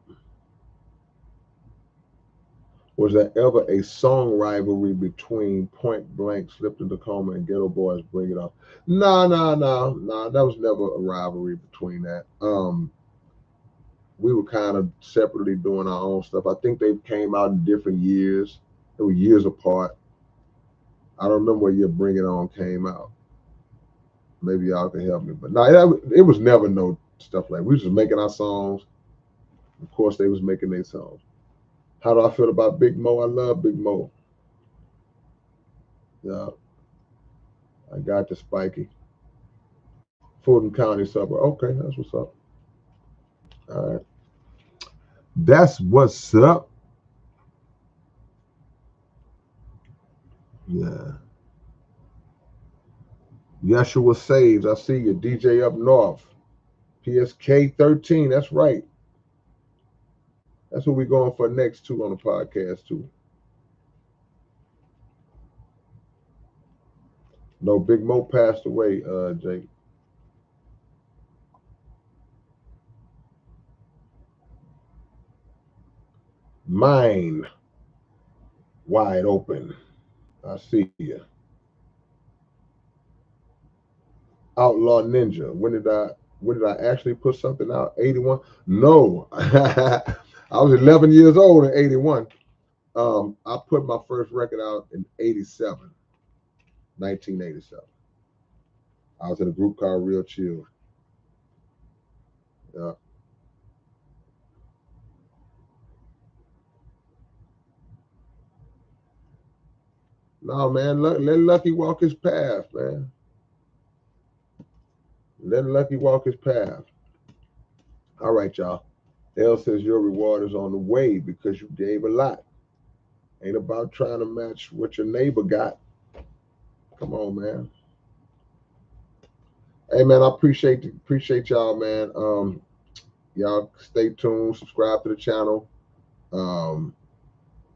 Was there ever a song rivalry between Point Blank, Slipped in Tacoma, and Ghetto Boys Bring It On? No. That was never a rivalry between that. We were kind of separately doing our own stuff. I think they came out in different years. They were years apart. I don't remember what year Bring It On came out. Maybe y'all can help me. But no, it was never no stuff like we was just making our songs. Of course, they was making their songs. How do I feel about Big Mo? I love Big Mo. Yeah, I got the Spiky. Fulton County suburb. Okay, that's what's up. All right. That's what's up. Yeah. Yeshua Saves. I see you. DJ Up North. PSK 13. That's right. That's what we're going for next, too, on the podcast, too. No, Big Mo passed away, Jake. Mine wide open. I see you. Outlaw Ninja. When did I actually put something out? 81? No. I was 11 years old in 81. I put my first record out in 87, 1987. I was in a group called Real Chill. Yeah. No, man, let Lucky walk his path, man. Let Lucky walk his path. All right, y'all. L says your reward is on the way because you gave a lot. Ain't about trying to match what your neighbor got. Come on, man. Hey, man, I appreciate y'all, man. Y'all stay tuned, subscribe to the channel. Because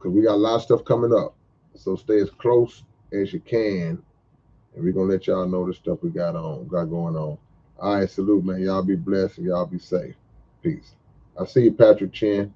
we got a lot of stuff coming up. So stay as close as you can. And we're gonna let y'all know the stuff we got going on. All right, salute, man. Y'all be blessed and y'all be safe. Peace. I see you, Patrick Chin.